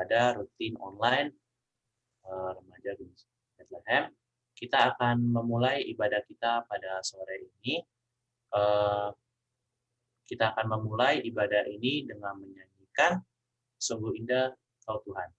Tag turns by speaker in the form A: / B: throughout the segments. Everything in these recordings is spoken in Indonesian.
A: ibadah rutin online remaja Gunung Bethlehem. Kita akan memulai ibadah kita pada sore ini. Kita akan memulai ibadah ini dengan menyanyikan Sungguh Indah Kau Tuhan.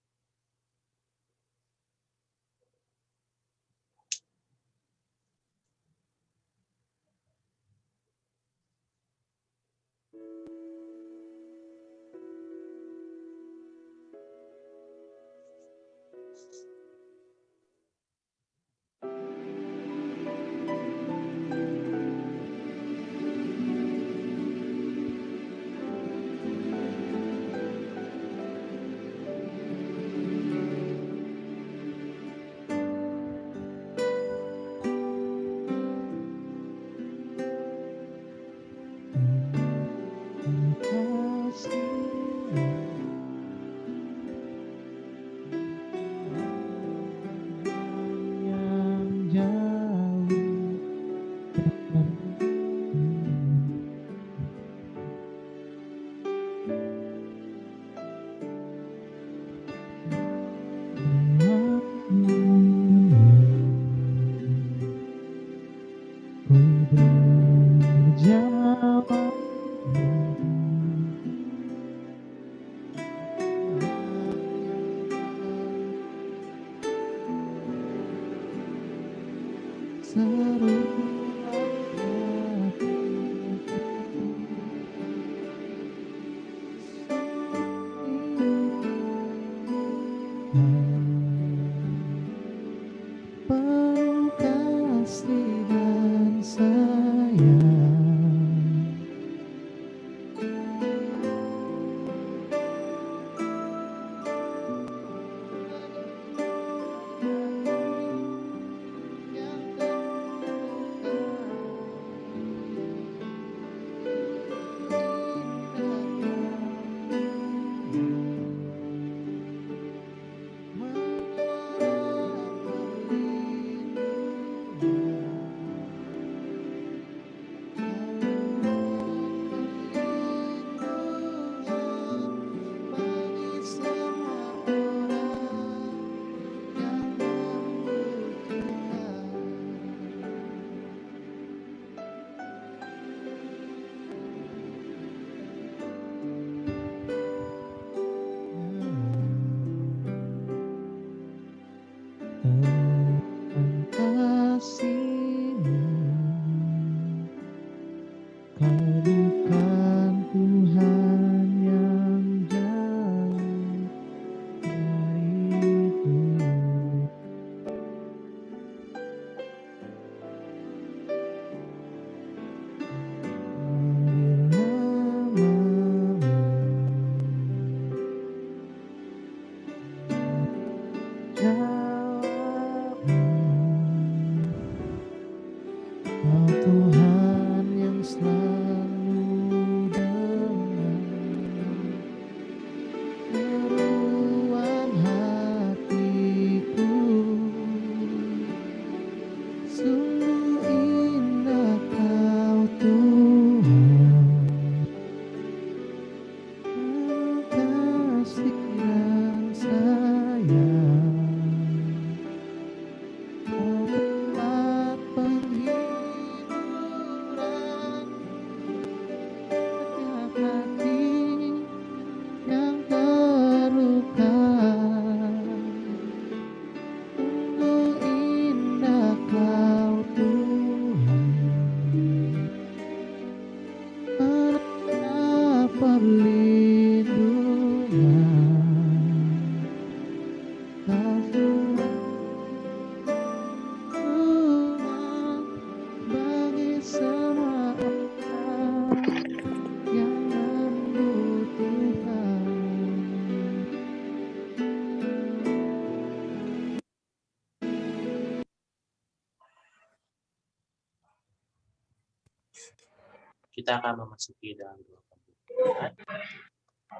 A: Kita akan memasuki dalam doa pembukaan.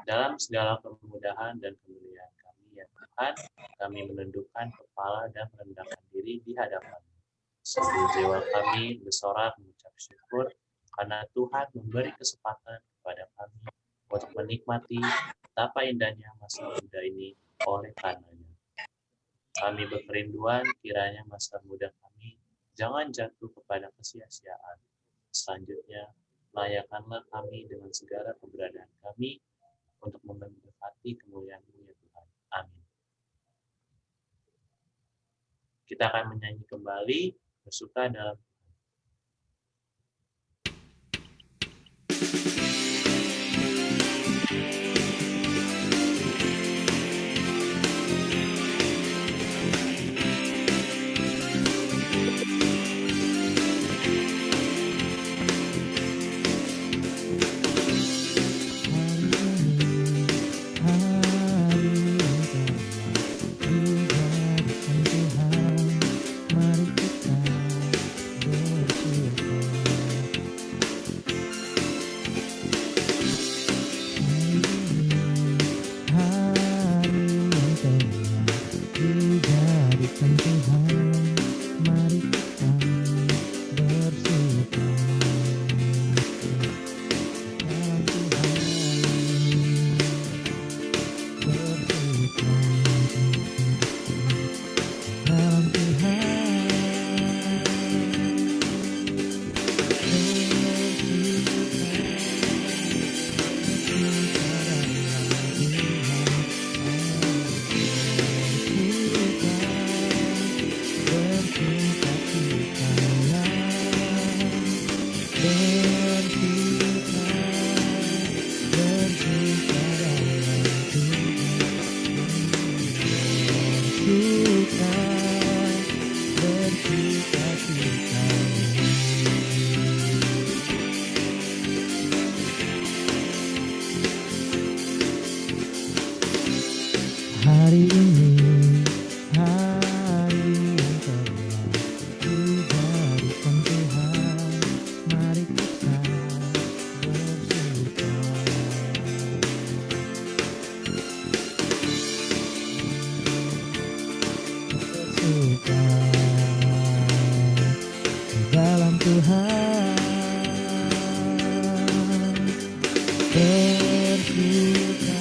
A: Dalam segala kemudahan dan kemuliaan kami, ya Tuhan, kami menundukkan kepala dan merendahkan diri di hadapan. Seluruh jiwa kami bersorak mengucap syukur karena Tuhan memberi kesempatan kepada kami untuk menikmati betapa indahnya masa muda ini oleh karenanya. Kami berkerinduan kiranya masa muda kami jangan jatuh kepada kesia-siaan. Selanjutnya, layakanlah kami dengan segala keberadaan kami untuk mendekati kemuliaan-Mu ya Tuhan. Amin. Kita akan menyanyi kembali bersuka dalam
B: hari ini, hari yang telah dijadikan Tuhan, mari kita bersuka. Bersuka di dalam Tuhan, bersuka.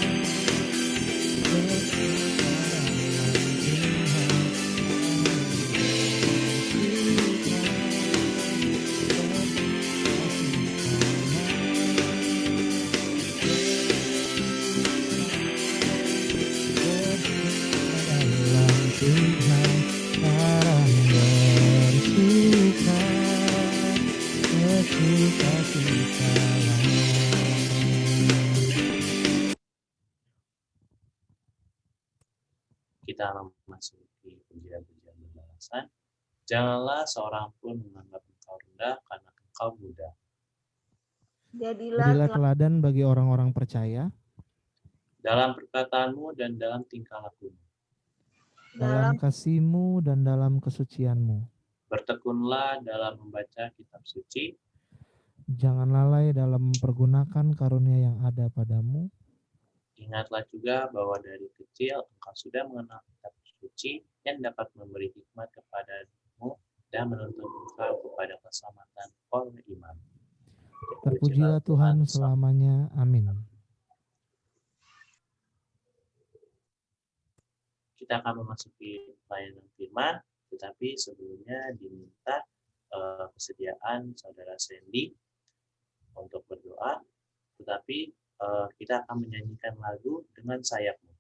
A: kita memasuki pujian-pujian berbalasan. Janganlah seorang pun menganggap engkau rendah karena engkau muda.
B: Jadilah teladan bagi orang-orang percaya
A: Dalam perkataanmu dan dalam tingkah lakumu.
B: dalam kasih-Mu dan dalam kesucian-Mu.
A: Bertekunlah dalam membaca kitab suci.
B: Jangan lalai dalam mempergunakan karunia yang ada padamu.
A: Ingatlah juga bahwa dari kecil engkau sudah mengenal kitab suci yang dapat memberi hikmat kepadamu dan menuntun engkau kepada keselamatan oleh iman.
B: Terpujilah Tuhan selamanya. Amin.
A: Kita akan memasuki pelayanan firman, tetapi sebelumnya diminta kesediaan Saudara Sandy untuk berdoa, tetapi kita akan menyanyikan lagu Dengan Sayapmu.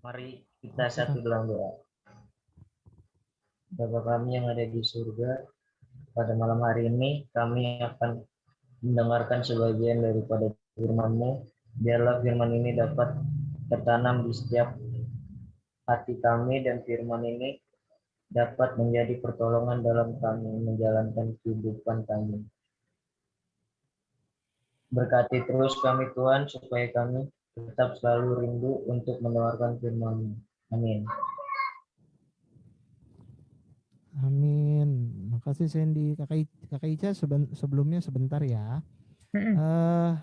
C: Mari kita
B: Oke,
C: satu
B: Kak.
C: dalam doa. Bapa kami yang ada di surga, pada malam hari ini kami akan mendengarkan sebagian daripada firman-Mu. Biarlah firman ini dapat tertanam di setiap hati kami dan firman ini dapat menjadi pertolongan dalam kami menjalankan kehidupan kami. Berkati terus kami Tuhan supaya kami tetap selalu rindu untuk mendengarkan firman-Mu. Amin.
B: Amin. Makasih Sandy. Kakak Ica sebelumnya sebentar ya.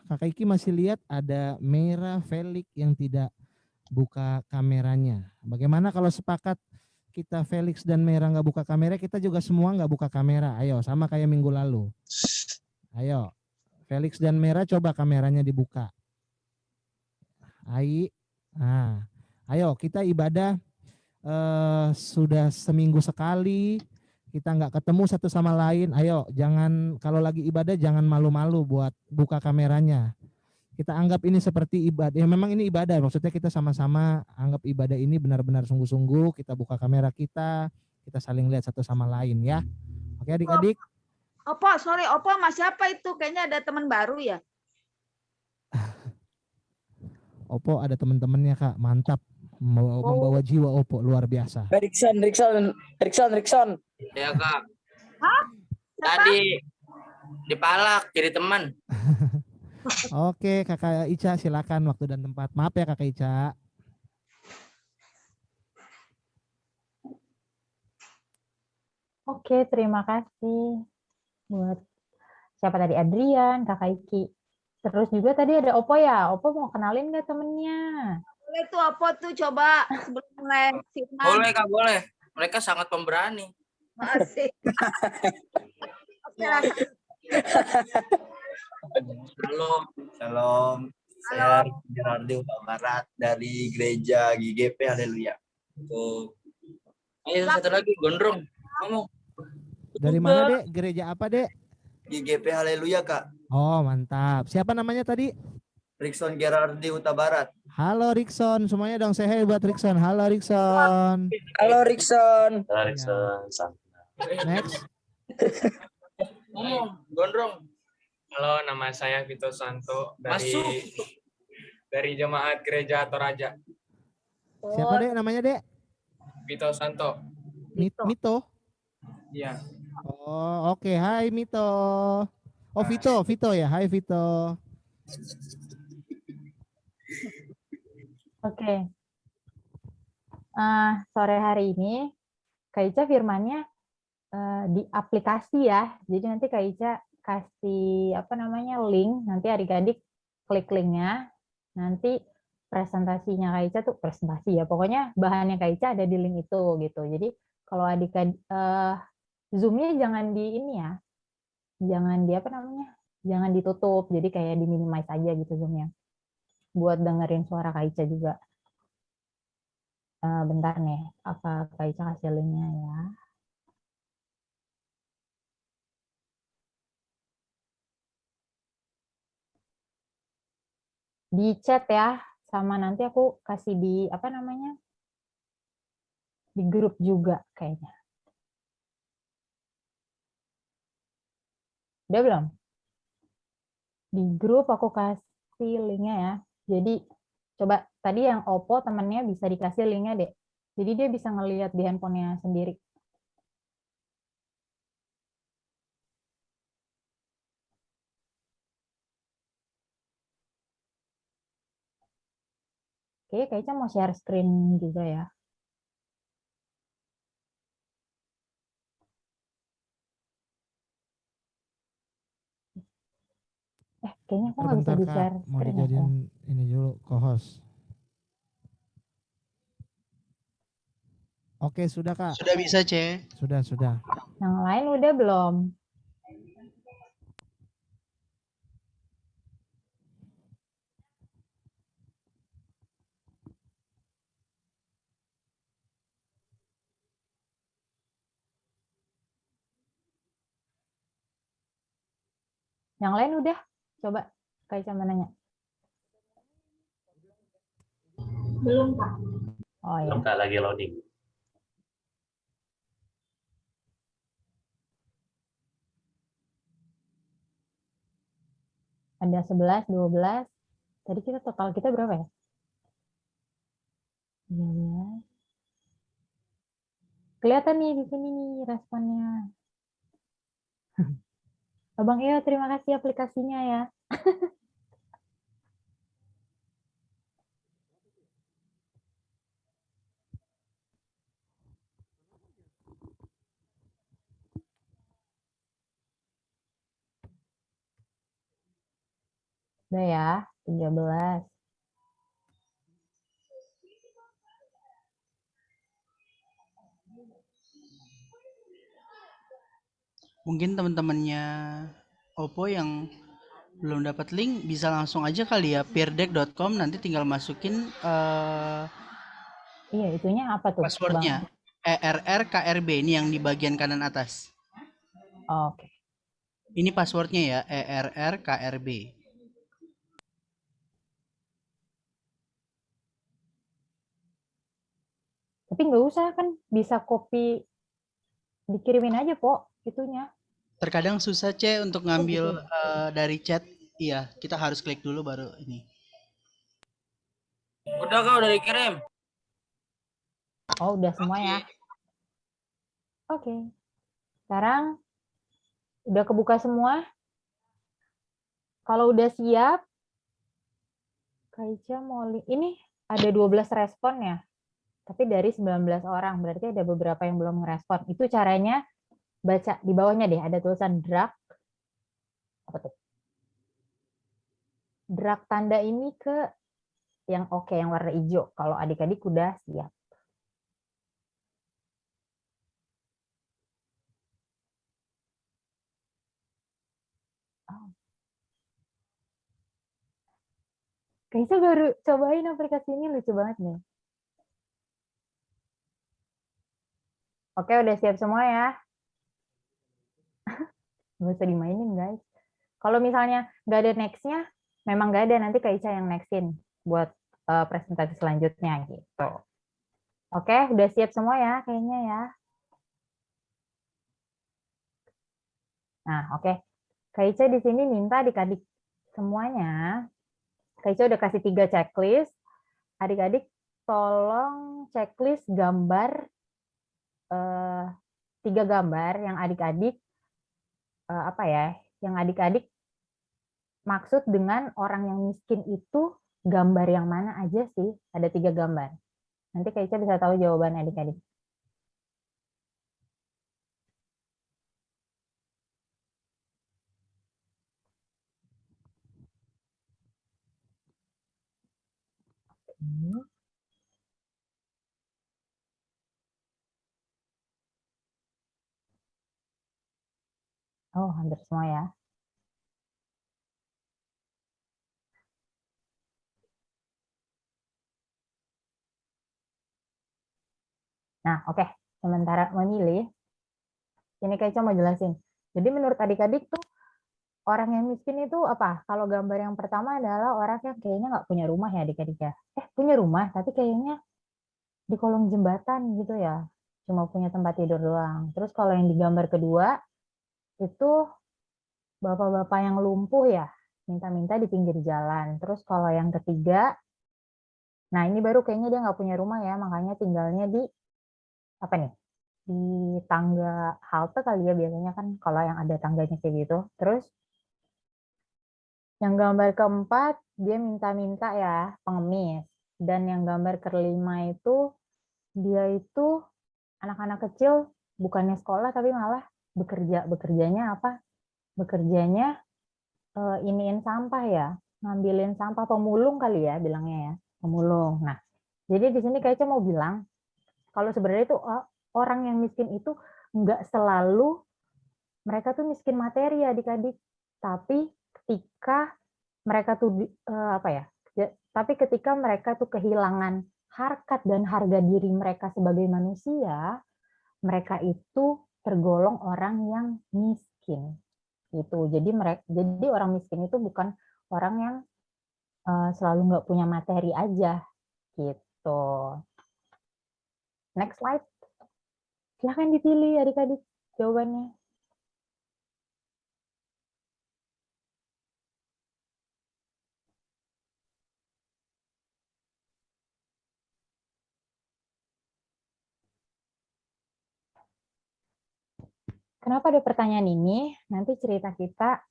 B: Kakak Iki masih lihat ada Mera Felix yang tidak buka kameranya. Bagaimana kalau sepakat kita Felix dan Mera nggak buka kamera, kita juga semua nggak buka kamera. Ayo, sama kayak minggu lalu. Ayo, Felix dan Mera coba kameranya dibuka. Nah, ayo kita ibadah sudah seminggu sekali kita nggak ketemu satu sama lain. Ayo, jangan kalau lagi ibadah jangan malu-malu buat buka kameranya. Kita anggap ini seperti ibadah. Ya memang ini ibadah. Maksudnya kita sama-sama anggap ibadah ini benar-benar sungguh-sungguh. Kita buka kamera kita saling lihat satu sama lain ya. Oke adik-adik.
D: Opo, sorry, Opo sama siapa itu? Kayaknya ada teman baru ya?
B: Opo ada teman-temannya Kak, mantap. Membawa jiwa Opo luar biasa.
E: Rikson.
F: Ya Kak.
D: Hah?
F: Tadi dipalak jadi teman.
B: Oke Kakak Ica silakan waktu dan tempat. Maaf ya Kakak Ica.
G: Oke, terima kasih buat siapa tadi, Adrian, Kakak Iki. Terus juga tadi ada Opo ya. Opo mau kenalin nggak temennya?
D: Boleh tuh Opo tuh coba sebelum mulai firman.
F: Boleh Kak, boleh. Mereka sangat pemberani.
D: Masih.
E: Shalom. Saya Gerardi Barat dari Gereja GGP Haleluya.
F: Ayo satu lagi Gondrong. Ngomong.
B: Dari mana Dek? Gereja apa Dek?
E: GGP Haleluya Kak.
B: Oh mantap. Siapa namanya tadi?
E: Rikson Gerardi Huta Barat.
B: Halo Rikson, semuanya dong saya buat Rikson. Halo Rikson.
E: Halo Rikson.
B: Next.
F: Ngomong, Gondrong.
H: Halo, nama saya Vito Santo dari Jemaat Gereja Toraja.
B: Siapa Dek namanya Dek?
H: Vito Santo.
B: Mito.
H: Iya.
B: Oh oke. Hai Mito. Oh Vito ya. Hai Vito.
G: Oke. Sore hari ini Kak Ica firmannya di aplikasi ya. Jadi nanti Kak Ica kasih link, nanti adik-adik klik linknya, nanti presentasinya Kak Ica tuh presentasi ya, pokoknya bahannya Kak Ica ada di link itu gitu. Jadi kalau adik-adik Zoom-nya jangan di ini ya, jangan ditutup, jadi kayak di minimize aja gitu Zoom-nya buat dengerin suara Kak Ica juga. Bentar nih, apa Kak Ica kasih linknya ya. Di chat ya, sama nanti aku kasih di di grup juga kayaknya. Udah belum? Di grup aku kasih linknya ya. Jadi coba tadi yang Oppo temennya bisa dikasih linknya deh. Jadi dia bisa ngelihat di handphonenya sendiri. Oke, kayaknya mau share screen juga ya. Kayaknya aku nggak bisa
B: Bentar,
G: di-share
B: Kak. Mau
G: screen
B: dijadiin
G: ya.
B: ini dulu co-host. Oke, sudah Kak.
I: Sudah bisa, Ce.
B: Sudah.
G: Yang lain udah belum? Yang lain udah? Coba Kak Ica nanya.
D: Belum, Kak.
G: Oh ya.
A: Belum Kak, lagi loading.
G: Ada 11, 12. Tadi kita total kita berapa ya? 13. Kelihatan nih di sini nih responnya. Abang Eo, terima kasih aplikasinya ya. Udah ya, 13.
I: Mungkin teman-temannya Oppo yang belum dapat link bisa langsung aja kali ya peerdeck.com, nanti tinggal masukin
G: Iya, itunya apa tuh,
I: passwordnya ERRKRB, ini yang di bagian kanan atas.
G: Bang? Oke.
I: Ini passwordnya ya, ERRKRB.
G: Tapi nggak usah kan, bisa copy, dikirimin aja, Po, itunya.
I: Terkadang susah C untuk ngambil
G: gitu.
I: dari chat. Iya, kita harus klik dulu baru ini.
F: Udah Kak, udah dikirim.
G: Oh, udah semua ya. Oke. Sekarang udah kebuka semua. Kalau udah siap, Kaica mau ini ada 12 respon ya. Tapi dari 19 orang, berarti ada beberapa yang belum ngerespon. Itu caranya baca di bawahnya deh, ada tulisan drag. Apa tuh? Drag tanda ini ke yang oke, yang warna hijau. Kalau adik-adik udah siap. Kayaknya baru cobain aplikasi ini, lucu banget nih. Oke, udah siap semua ya. Nggak usah dimainin, guys. Kalau misalnya nggak ada next-nya, memang nggak ada, nanti Kaica yang next-in buat presentasi selanjutnya gitu. Oke, udah siap semua ya kayaknya ya. Nah, oke. Kaica di sini minta adik-adik semuanya. Kaica udah kasih 3 checklist. Adik-adik tolong checklist gambar 3 gambar yang adik-adik apa ya? Yang adik-adik maksud dengan orang yang miskin itu gambar yang mana aja sih? Ada 3 gambar. Nanti Kaica bisa tahu jawaban adik-adik. Oh, hampir semua ya. Nah, oke. Sementara memilih, ini Kaica mau jelasin. Jadi menurut adik-adik tuh, orang yang miskin itu apa? Kalau gambar yang pertama adalah orang yang kayaknya nggak punya rumah ya adik-adik ya. Punya rumah, tapi kayaknya di kolong jembatan gitu ya. Cuma punya tempat tidur doang. Terus kalau yang di gambar kedua, itu bapak-bapak yang lumpuh ya. Minta-minta di pinggir jalan. Terus kalau yang ketiga, nah ini baru kayaknya dia nggak punya rumah ya. Makanya tinggalnya di, apa nih? Di tangga halte kali ya biasanya kan kalau yang ada tangganya kayak gitu. Terus yang gambar keempat dia minta-minta ya, pengemis. Dan yang gambar kelima itu dia itu anak-anak kecil bukannya sekolah tapi malah bekerja. Bekerjanya apa? Bekerjanya iniin sampah ya, ngambilin sampah, pemulung kali ya bilangnya ya, pemulung. Nah, jadi di sini Kaica mau bilang kalau sebenarnya itu orang yang miskin itu nggak selalu mereka tuh miskin materi ya adik-adik, tapi ketika mereka tuh apa ya? Tapi ketika mereka tuh kehilangan harkat dan harga diri mereka sebagai manusia, mereka itu tergolong orang yang miskin. Gitu. Jadi orang miskin itu bukan orang yang selalu nggak punya materi aja, gitu. gitu. Next slide. Silahkan dipilih adik-adik jawabannya. Kenapa ada pertanyaan ini? Nanti cerita kita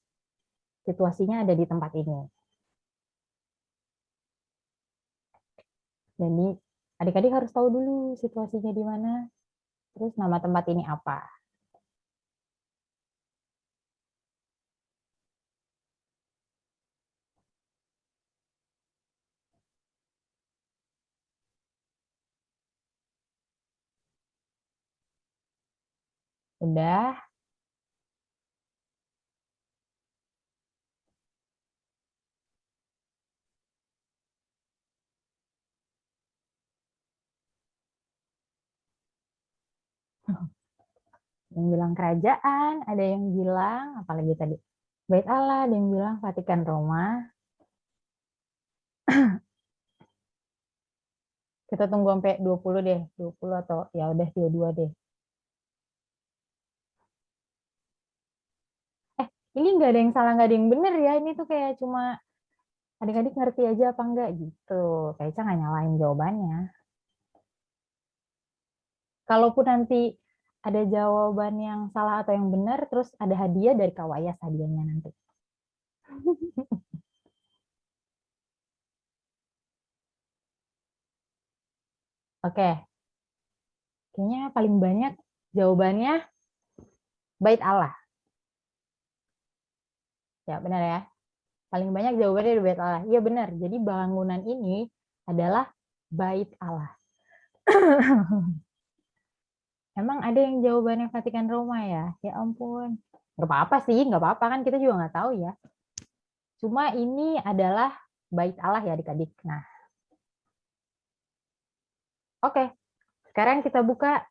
G: situasinya ada di tempat ini. Jadi adik-adik harus tahu dulu situasinya di mana, terus nama tempat ini apa. Udah? Yang bilang kerajaan, ada yang bilang, apalagi tadi, Bait Allah, ada yang bilang Vatikan Roma. Kita tunggu sampai 20 deh, 20 atau ya udah 22 deh. Ini nggak ada yang salah, nggak ada yang bener ya, ini tuh kayak cuma adik-adik ngerti aja apa enggak gitu. Kayaknya nggak nyalain jawabannya. Kalaupun nanti ada jawaban yang salah atau yang benar, terus ada hadiah dari Kak Wayas hadiahnya nanti. Oke. Kayaknya paling banyak jawabannya Bait Allah. Ya, benar ya. Paling banyak jawabannya dari Bait Allah. Iya benar. Jadi bangunan ini adalah Bait Allah. Emang ada yang jawabannya Vatikan Roma ya? Ya ampun. Nggak apa-apa sih, nggak apa-apa kan kita juga nggak tahu ya. Cuma ini adalah Bait Allah ya adik-adik. Nah, oke. Sekarang kita buka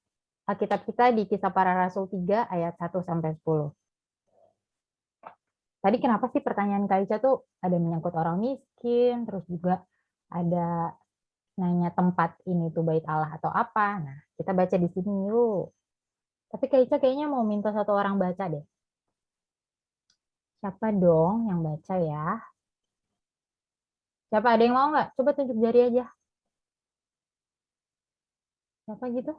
G: Alkitab kita di Kisah Para Rasul 3 ayat 1-10. Tadi kenapa sih pertanyaan Kak Ica tuh ada menyangkut orang miskin, terus juga ada nanya tempat ini tuh Bait Allah atau apa. Nah, kita baca di sini yuk. Tapi Kak Ica kayaknya mau minta satu orang baca deh. Siapa dong yang baca ya? Siapa, ada yang mau nggak? Coba tunjuk jari aja. Siapa gitu?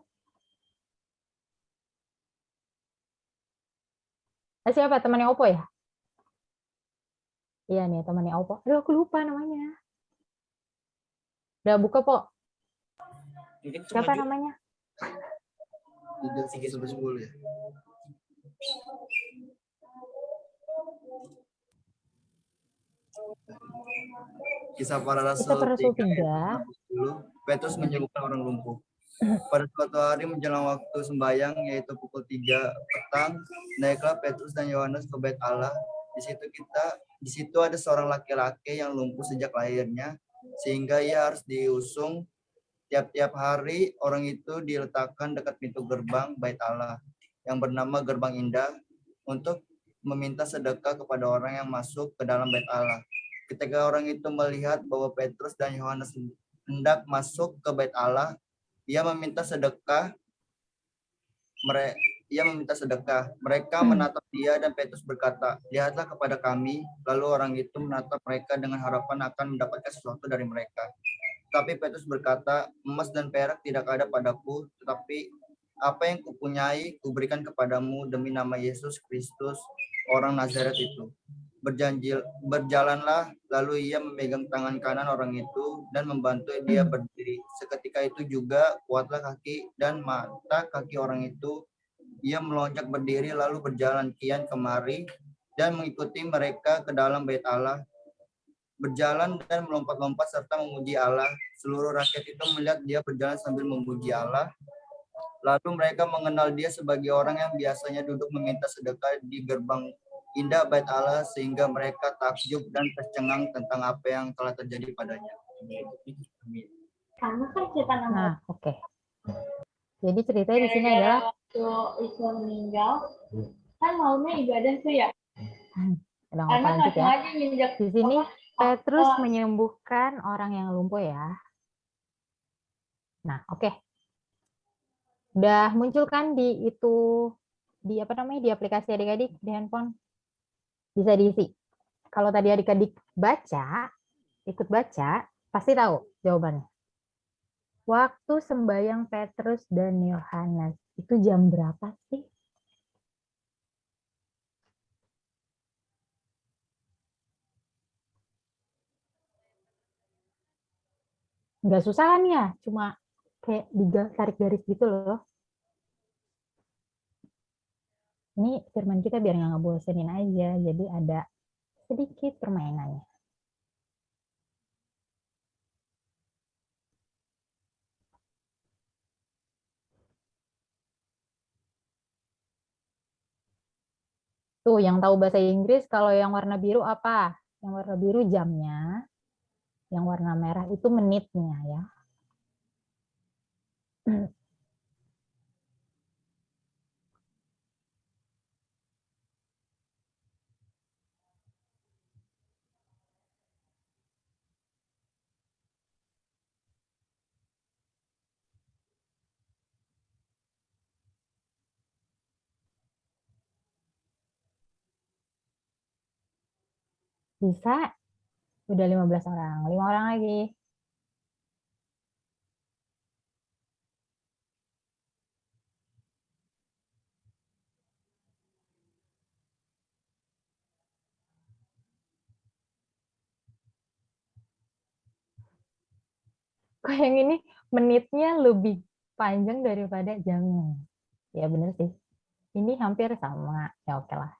G: Siapa? Temannya Opo ya? Iya nih, temannya Opo. Aduh, aku lupa namanya. Udah buka, Po. Siapa namanya?
E: 3-10 ya. Kisah Para Rasul 3. Petrus menyembuhkan orang lumpuh. Pada suatu hari menjelang waktu sembahyang, yaitu pukul 3 petang, naiklah Petrus dan Yohanes ke Bait Allah. Di situ ada seorang laki-laki yang lumpuh sejak lahirnya, sehingga ia harus diusung. Tiap-tiap hari orang itu diletakkan dekat pintu gerbang Bait Allah yang bernama Gerbang Indah untuk meminta sedekah kepada orang yang masuk ke dalam Bait Allah. Ketika orang itu melihat bahwa Petrus dan Yohanes hendak masuk ke Bait Allah, ia meminta sedekah. Mereka menatap dia dan Petrus berkata, "Lihatlah kepada kami." Lalu orang itu menatap mereka dengan harapan akan mendapatkan sesuatu dari mereka. Tapi Petrus berkata, "Emas dan perak tidak ada padaku, tetapi apa yang kupunyai kuberikan kepadamu demi nama Yesus Kristus, orang Nazaret itu." Berjalanlah, lalu ia memegang tangan kanan orang itu dan membantu dia berdiri. Seketika itu juga kuatlah kaki dan mata kaki orang itu. Ia melonjak berdiri lalu berjalan kian kemari dan mengikuti mereka ke dalam Bait Allah, berjalan dan melompat-lompat serta memuji Allah. Seluruh rakyat itu melihat dia berjalan sambil memuji Allah. Lalu mereka mengenal dia sebagai orang yang biasanya duduk meminta sedekah di gerbang Indah Bait Allah, sehingga mereka takjub dan tercengang tentang apa yang telah terjadi padanya.
G: Nah, oke. Jadi ceritanya di sini adalah
J: waktu Isa meninggal, kan maunya ibadah tuh ya.
G: udah nggak lanjut ya. Di sini Petrus menyembuhkan orang yang lumpuh ya. Nah, oke. Udah muncul kan di itu, di apa namanya, di aplikasi adik-adik di handphone? Bisa diisi. Kalau tadi adik-adik baca, ikut baca, pasti tahu jawabannya. Waktu sembahyang Petrus dan Yohanes itu jam berapa sih? Nggak susah kan ya? Cuma kayak ditarik garis gitu loh. Ini firman kita biar nggak ngebosenin aja. Jadi ada sedikit permainannya. Tuh, yang tahu bahasa Inggris, kalau yang warna biru apa? Yang warna biru jamnya, yang warna merah itu menitnya ya. Bisa? Udah 15 orang. 5 orang lagi. Kok yang ini menitnya lebih panjang daripada jamnya? Ya bener sih. Ini hampir sama. Ya oke lah.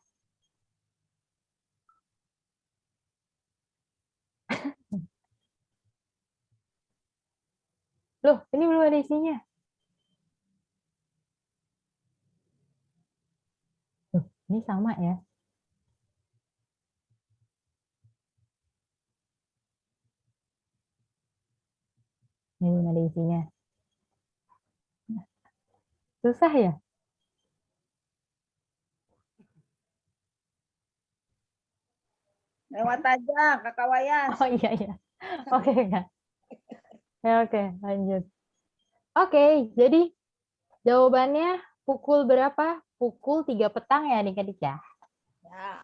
G: Loh, ini belum ada isinya. Loh, ini sama ya. Ini belum ada isinya. Susah ya?
D: Lewat aja, Kakak Wayas.
G: Oh iya, iya. Oke, Kak. Ya, oke, lanjut. Oke, jadi jawabannya pukul berapa? Pukul 3 petang ya adik-adik ya?
D: Ya.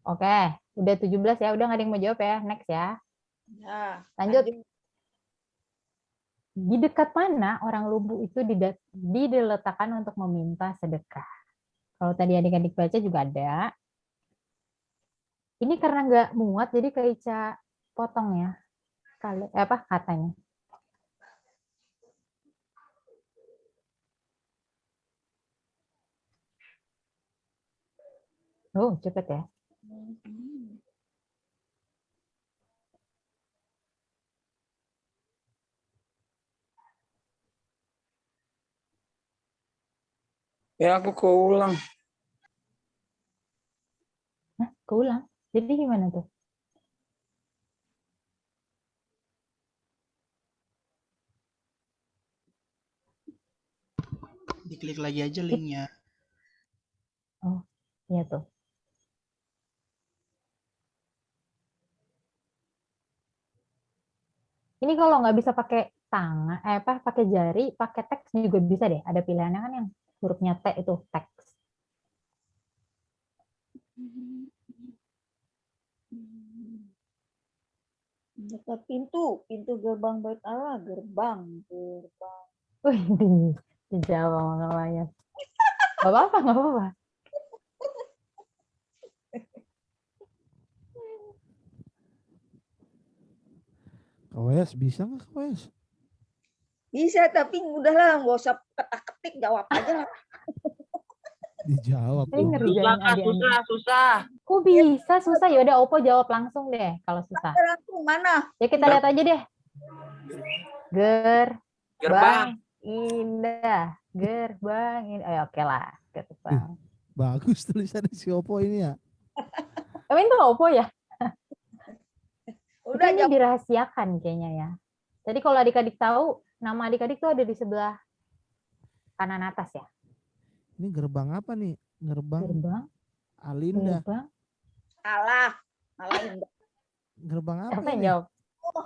G: Oke, udah 17 ya. Udah nggak ada yang mau jawab ya. Next ya.
D: Ya.
G: Lanjut. Di dekat mana orang lumpuh itu diletakkan untuk meminta sedekah? Kalau tadi adik-adik baca juga ada. Ini karena nggak muat, jadi Kak Ica potong ya. Katanya. Oh, cepet ya.
F: Ya aku keulang.
G: Nah, keulang. Jadi gimana tuh?
I: Diklik lagi aja linknya.
G: Oh, iya tuh. Ini kalau nggak bisa pakai tangan, pakai jari, pakai teks juga bisa deh. Ada pilihannya kan yang hurufnya T itu teks.
D: Dekat pintu gerbang Bait Allah, gerbang.
G: Wih, dijawab namanya. Gak apa-apa, gak apa-apa.
B: KWS bisa nggak KWS?
D: Bisa, tapi udahlah, nggak usah ketak-ketik, jawab aja lah.
B: Dijawab.
G: Ini ngerjain adik-adik.
F: Susah.
G: Kok bisa susah? Ya udah Oppo jawab langsung deh kalau susah.
D: Langsung mana?
G: Ya kita lihat aja deh.
F: Gerbang.
G: Indah. Gerbang indah. Oh, oke lah. Gerbang.
B: Bagus tulisannya si Oppo ini ya.
G: Emang itu Oppo ya?
D: Udah
G: ini dirahasiakan kayaknya ya. Jadi kalau adik-adik tahu, nama adik-adik tuh ada di sebelah kanan atas ya.
B: Ini gerbang apa nih? Gerbang Alinda.
G: Gerbang.
D: Salah. Indah.
B: Gerbang apa
G: Siapa yang
B: nih?
G: jawab?
D: Oh,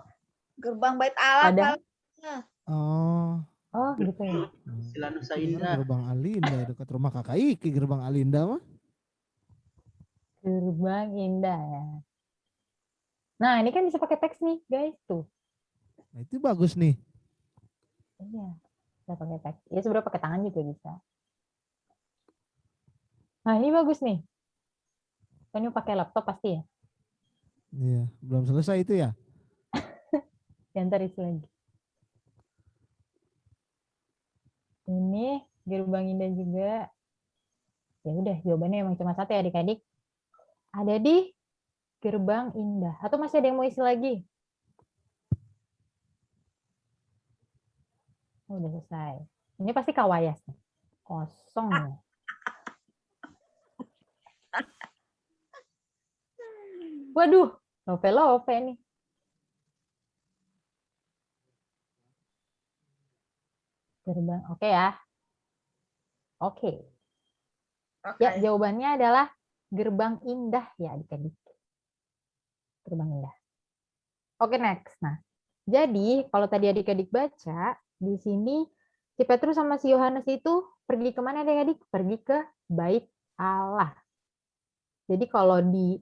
D: gerbang Bait Allah.
B: Oh.
G: Oh, gitu ya.
I: Istilah Nusa
B: Itu dengar
I: Indah.
B: Gerbang Alinda dekat rumah Kakak Iki, Gerbang Alinda mah.
G: Gerbang Indah ya. Nah, ini kan bisa pakai teks nih, guys. Tuh.
B: Nah, itu bagus nih.
G: Iya, bisa pakai teks. Ya sebenarnya pakai tangan juga bisa. Nah, ini bagus nih. Kan ini pakai laptop pasti ya.
B: Iya, belum selesai itu ya.
G: Yang ntar isi lagi. Ini Gerbang Indah juga. Ya udah, jawabannya emang cuma satu ya adik-adik. Ada di Gerbang Indah. Atau masih ada yang mau isi lagi? Oh, udah selesai. Ini pasti Kawayas nih. Kosong nih. Waduh, lope-lope nih. Gerbang, oke ya. Oke. Ya, jawabannya adalah Gerbang Indah ya adik-adik. Gerbang Indah. Oke, next. Nah, jadi kalau tadi adik-adik baca, di sini si Petrus sama si Yohanes itu pergi kemana adik-adik? Pergi ke Bait Allah. Jadi kalau di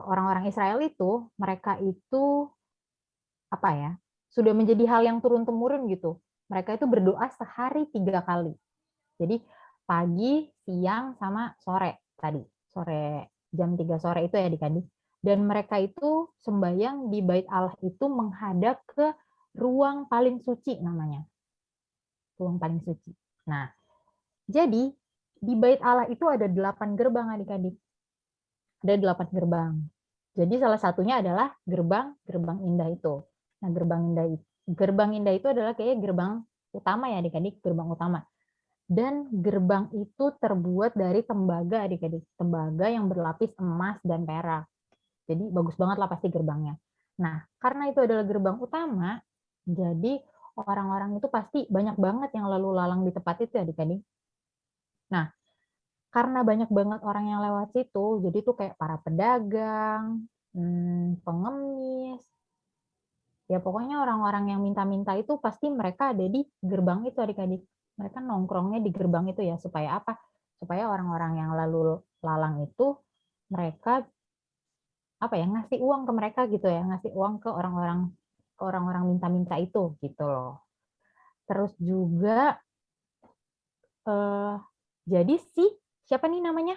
G: orang-orang Israel itu, mereka itu apa ya? Sudah menjadi hal yang turun-temurun gitu. Mereka itu berdoa sehari 3 kali. Jadi pagi, siang, sama sore tadi. Sore jam 3 sore itu ya adik-adik. Dan mereka itu sembahyang di Bait Allah itu menghadap ke ruang paling suci namanya. Ruang paling suci. Nah, jadi di Bait Allah itu ada 8 gerbang adik-adik. Ada 8 gerbang. Jadi salah satunya adalah gerbang indah itu. Nah, gerbang indah itu adalah kayak gerbang utama ya adik-adik, gerbang utama. Dan gerbang itu terbuat dari tembaga adik-adik, tembaga yang berlapis emas dan perak. Jadi bagus banget lah pasti gerbangnya. Nah, karena itu adalah gerbang utama, jadi orang-orang itu pasti banyak banget yang lalu lalang di tempat itu adik-adik. Nah, karena banyak banget orang yang lewat situ, jadi tuh kayak para pedagang, pengemis, ya pokoknya orang-orang yang minta-minta itu pasti mereka ada di gerbang itu adik-adik. Mereka nongkrongnya di gerbang itu ya, supaya apa? Supaya orang-orang yang lalu lalang itu mereka apa ya, ngasih uang ke mereka gitu ya, ngasih uang ke orang-orang minta-minta itu gitu loh. Terus juga jadi siapa nih namanya?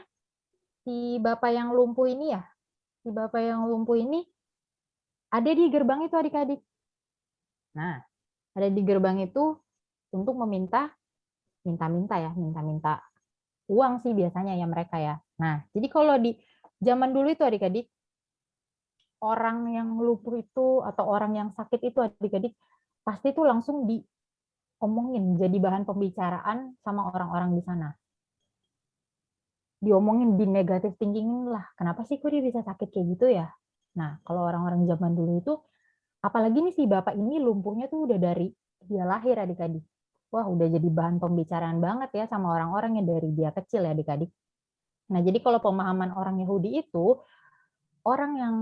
G: Si bapak yang lumpuh ini ya, si bapak yang lumpuh ini ada di gerbang itu adik-adik. Nah, ada di gerbang itu untuk minta uang sih biasanya ya mereka ya. Nah, jadi kalau di zaman dulu itu adik-adik, orang yang lumpuh itu atau orang yang sakit itu adik-adik pasti itu langsung diomongin, jadi bahan pembicaraan sama orang-orang di sana. Diomongin, di negatif thinking lah. Kenapa sih kok dia bisa sakit kayak gitu ya? Nah, kalau orang-orang zaman dulu itu, apalagi nih si bapak ini lumpuhnya tuh udah dari dia lahir adik-adik. Wah, udah jadi bahan pembicaraan banget ya sama orang-orang yang dari dia kecil ya adik-adik. Nah, jadi kalau pemahaman orang Yahudi itu, orang yang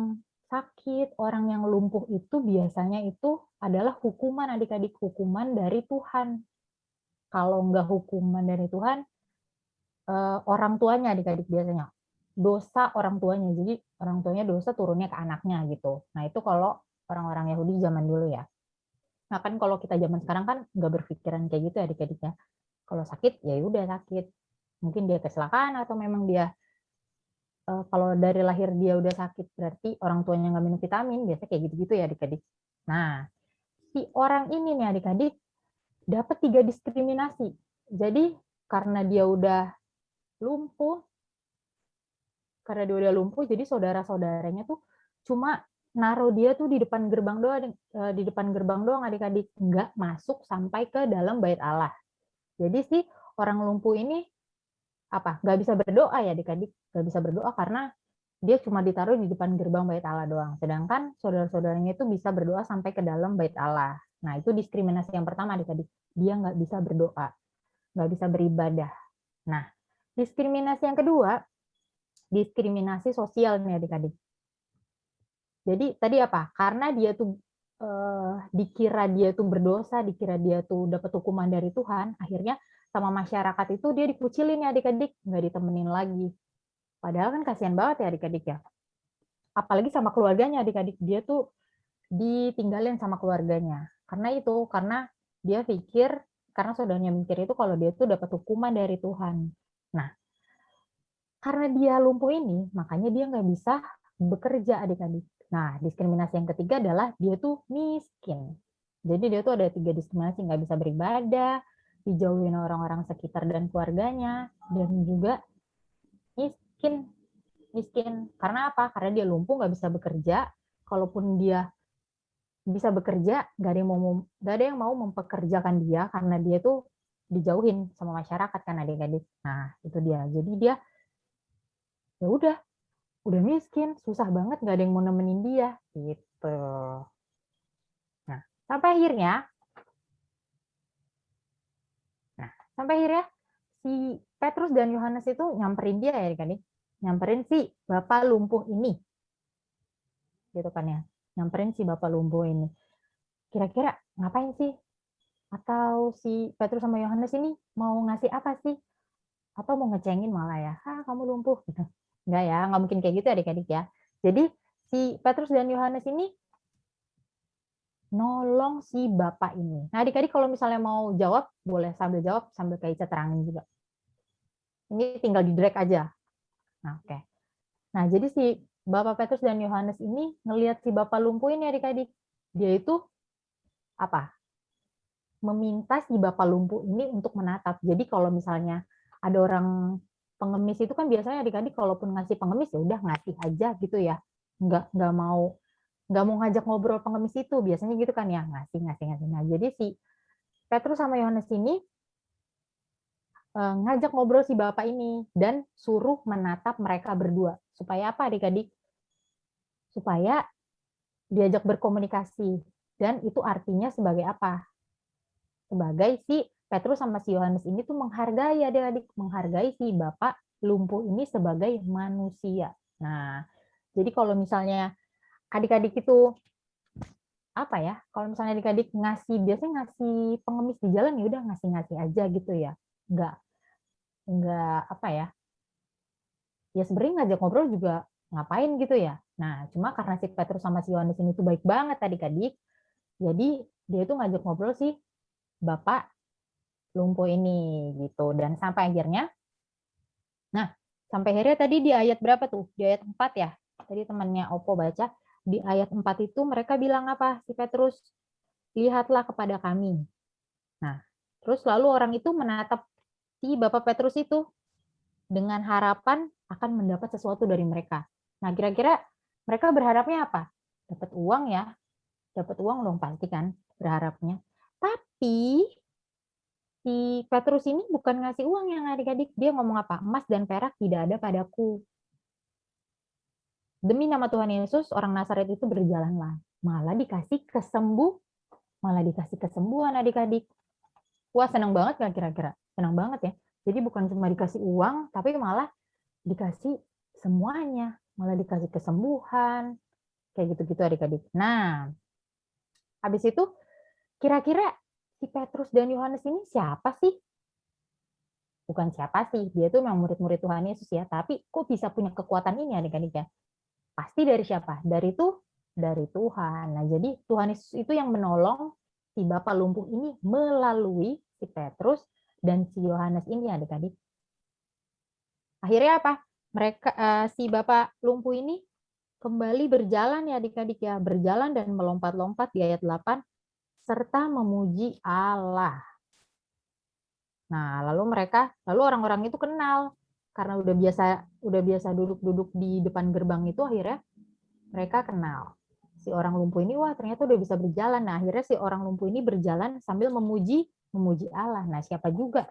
G: sakit, orang yang lumpuh itu biasanya itu adalah hukuman adik-adik, hukuman dari Tuhan. Kalau enggak hukuman dari Tuhan, orang tuanya adik-adik biasanya. Dosa orang tuanya. Jadi orang tuanya dosa turunnya ke anaknya gitu. Nah, itu kalau orang-orang Yahudi zaman dulu ya. Nah, kan kalau kita zaman sekarang kan nggak berpikiran kayak gitu adik-adik ya. Kalau sakit, ya udah sakit. Mungkin dia kecelakaan atau memang dia kalau dari lahir dia udah sakit berarti orang tuanya nggak minum vitamin, biasanya kayak gitu-gitu ya adik-adik. Nah, si orang ini nih adik-adik dapat 3 diskriminasi. Jadi karena dia udah lumpuh, jadi saudara-saudaranya tuh cuma naruh dia tuh di depan gerbang doang adik-adik, nggak masuk sampai ke dalam Bait Allah. Jadi si orang lumpuh ini nggak bisa berdoa ya adik-adik, nggak bisa berdoa karena dia cuma ditaruh di depan gerbang Bait Allah doang. Sedangkan saudara-saudaranya itu bisa berdoa sampai ke dalam Bait Allah. Nah, itu diskriminasi yang pertama adik-adik. Dia nggak bisa berdoa, nggak bisa beribadah. Nah, diskriminasi yang kedua, diskriminasi sosial nih adik-adik. Jadi tadi apa? Karena dia tuh dikira dia tuh berdosa, dikira dia tuh dapat hukuman dari Tuhan, akhirnya sama masyarakat itu dia dikucilin ya adik-adik, nggak ditemenin lagi. Padahal kan kasihan banget ya adik-adik ya. Apalagi sama keluarganya adik-adik, dia tuh ditinggalin sama keluarganya. Karena dia pikir, karena saudaranya mikir itu kalau dia tuh dapat hukuman dari Tuhan. Nah, karena dia lumpuh ini, makanya dia nggak bisa bekerja adik-adik. Nah, diskriminasi yang ketiga adalah dia tuh miskin. Jadi dia tuh ada 3 diskriminasi, nggak bisa beribadah, dijauhin orang-orang sekitar dan keluarganya, dan juga miskin. Karena apa? Karena dia lumpuh, nggak bisa bekerja. Kalaupun dia bisa bekerja, nggak ada yang mau mempekerjakan dia karena dia tuh dijauhin sama masyarakat kan adik-adik. Nah, itu dia. Jadi dia ya udah miskin, susah banget, nggak ada yang mau nemenin dia gitu. Nah, sampai akhirnya si Petrus dan Yohanes itu nyamperin dia ya kan, nyamperin si bapak lumpuh ini, gitu kan ya, nyamperin si bapak lumpuh ini. Kira-kira ngapain sih? Atau si Petrus sama Yohanes ini mau ngasih apa sih? Atau mau ngecengin malah ya, kamu lumpuh gitu. Enggak ya, nggak mungkin kayak gitu adik-adik ya. Jadi si Petrus dan Yohanes ini nolong si bapak ini. Nah adik-adik kalau misalnya mau jawab, boleh sambil jawab, sambil Kak Ica terangin juga. Ini tinggal di drag aja. Nah, oke. Nah jadi si bapak Petrus dan Yohanes ini ngelihat si bapak lumpuh ini adik-adik. Dia itu apa? Meminta si bapak lumpuh ini untuk menatap. Jadi kalau misalnya ada orang pengemis itu kan biasanya adik-adik kalaupun ngasih pengemis ya udah ngasih aja gitu ya, nggak mau ngajak ngobrol pengemis itu biasanya gitu kan ya, ngasih. Nah jadi si Petrus sama Yohanes ini ngajak ngobrol si bapak ini dan suruh menatap mereka berdua supaya apa adik-adik? Supaya diajak berkomunikasi, dan itu artinya sebagai apa? Sebagai si Petrus sama si Yohanes ini tuh menghargai adik-adik, menghargai si bapak lumpuh ini sebagai manusia. Nah, jadi kalau misalnya adik-adik itu apa ya? Kalau misalnya adik-adik biasanya ngasih pengemis di jalan ya udah ngasih aja gitu ya. Enggak apa ya? Ya sebenarnya ngajak ngobrol juga ngapain gitu ya. Nah, cuma karena si Petrus sama si Yohanes ini tuh baik banget adik-adik. Jadi dia tuh ngajak ngobrol si bapak lumpuh ini gitu, dan sampai akhirnya tadi di ayat berapa tuh? Di ayat 4 ya. Tadi temannya Opo baca di ayat 4 itu mereka bilang apa? Si Petrus, lihatlah kepada kami. Nah, terus lalu orang itu menatap si Bapak Petrus itu dengan harapan akan mendapat sesuatu dari mereka. Nah, kira-kira mereka berharapnya apa? Dapat uang ya. Dapat uang dong pasti kan berharapnya. Tapi si Petrus ini bukan ngasih uang yang adik-adik. Dia ngomong apa? Emas dan perak tidak ada padaku. Demi nama Tuhan Yesus, orang Nazaret itu berjalanlah. Malah dikasih kesembuhan adik-adik. Wah, senang banget nggak kira-kira? Senang banget ya. Jadi bukan cuma dikasih uang, tapi malah dikasih semuanya. Malah dikasih kesembuhan. Kayak gitu-gitu adik-adik. Nah, habis itu kira-kira si Petrus dan Yohanes ini siapa sih? Bukan siapa sih, dia tuh memang murid-murid Tuhan Yesus ya, tapi kok bisa punya kekuatan ini adik-adik ya? Pasti dari siapa? Dari Tuhan. Nah, jadi Tuhan Yesus itu yang menolong si bapak lumpuh ini melalui si Petrus dan si Yohanes ini adik-adik. Akhirnya apa? Si bapak lumpuh ini kembali berjalan ya adik-adik ya, berjalan dan melompat-lompat di ayat 8 serta memuji Allah. Nah, lalu orang-orang itu kenal karena udah biasa duduk-duduk di depan gerbang itu, akhirnya mereka kenal. Si orang lumpuh ini wah ternyata udah bisa berjalan. Nah, akhirnya si orang lumpuh ini berjalan sambil memuji Allah. Nah, siapa juga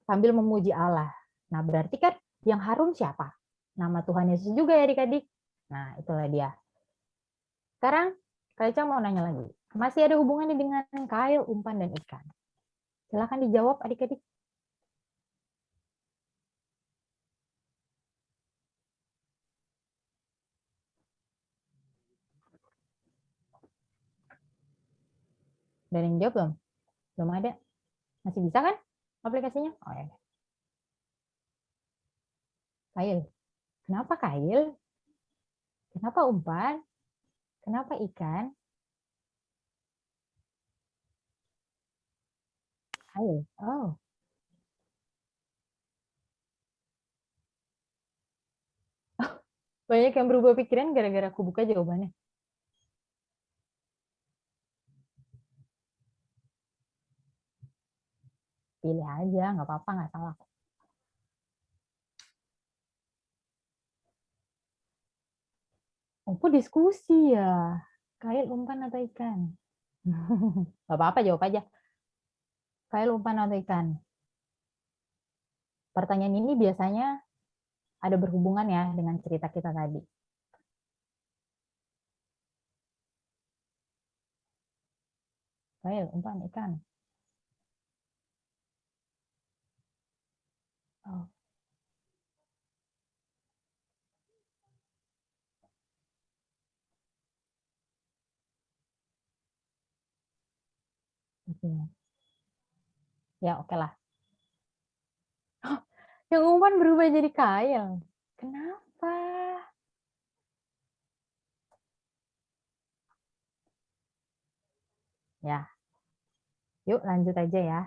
G: sambil memuji Allah. Nah, berarti kan yang harum siapa? Nama Tuhan Yesus juga ya adik-adik. Nah, itulah dia. Sekarang Kak Ica mau nanya lagi. Masih ada hubungannya dengan kail, umpan, dan ikan? Silakan dijawab adik-adik. Udah ada yang jawab belum? Belum ada. Masih bisa kan aplikasinya? Oh ya. Kail. Kenapa kail? Kenapa umpan? Kenapa ikan? Kail. Oh. Banyak yang berubah pikiran gara-gara aku buka jawabannya. Pilih aja, nggak apa-apa, nggak salah. Oh, diskusi ya. Kail, umpan atau ikan? Nggak apa-apa, jawab aja. Kail, umpan atau ikan? Pertanyaan ini biasanya ada berhubungan ya dengan cerita kita tadi. Kail, umpan, ikan. Oh. Ya, oke lah. Yang umpan berubah jadi kail. Kenapa? Ya. Yuk lanjut aja ya.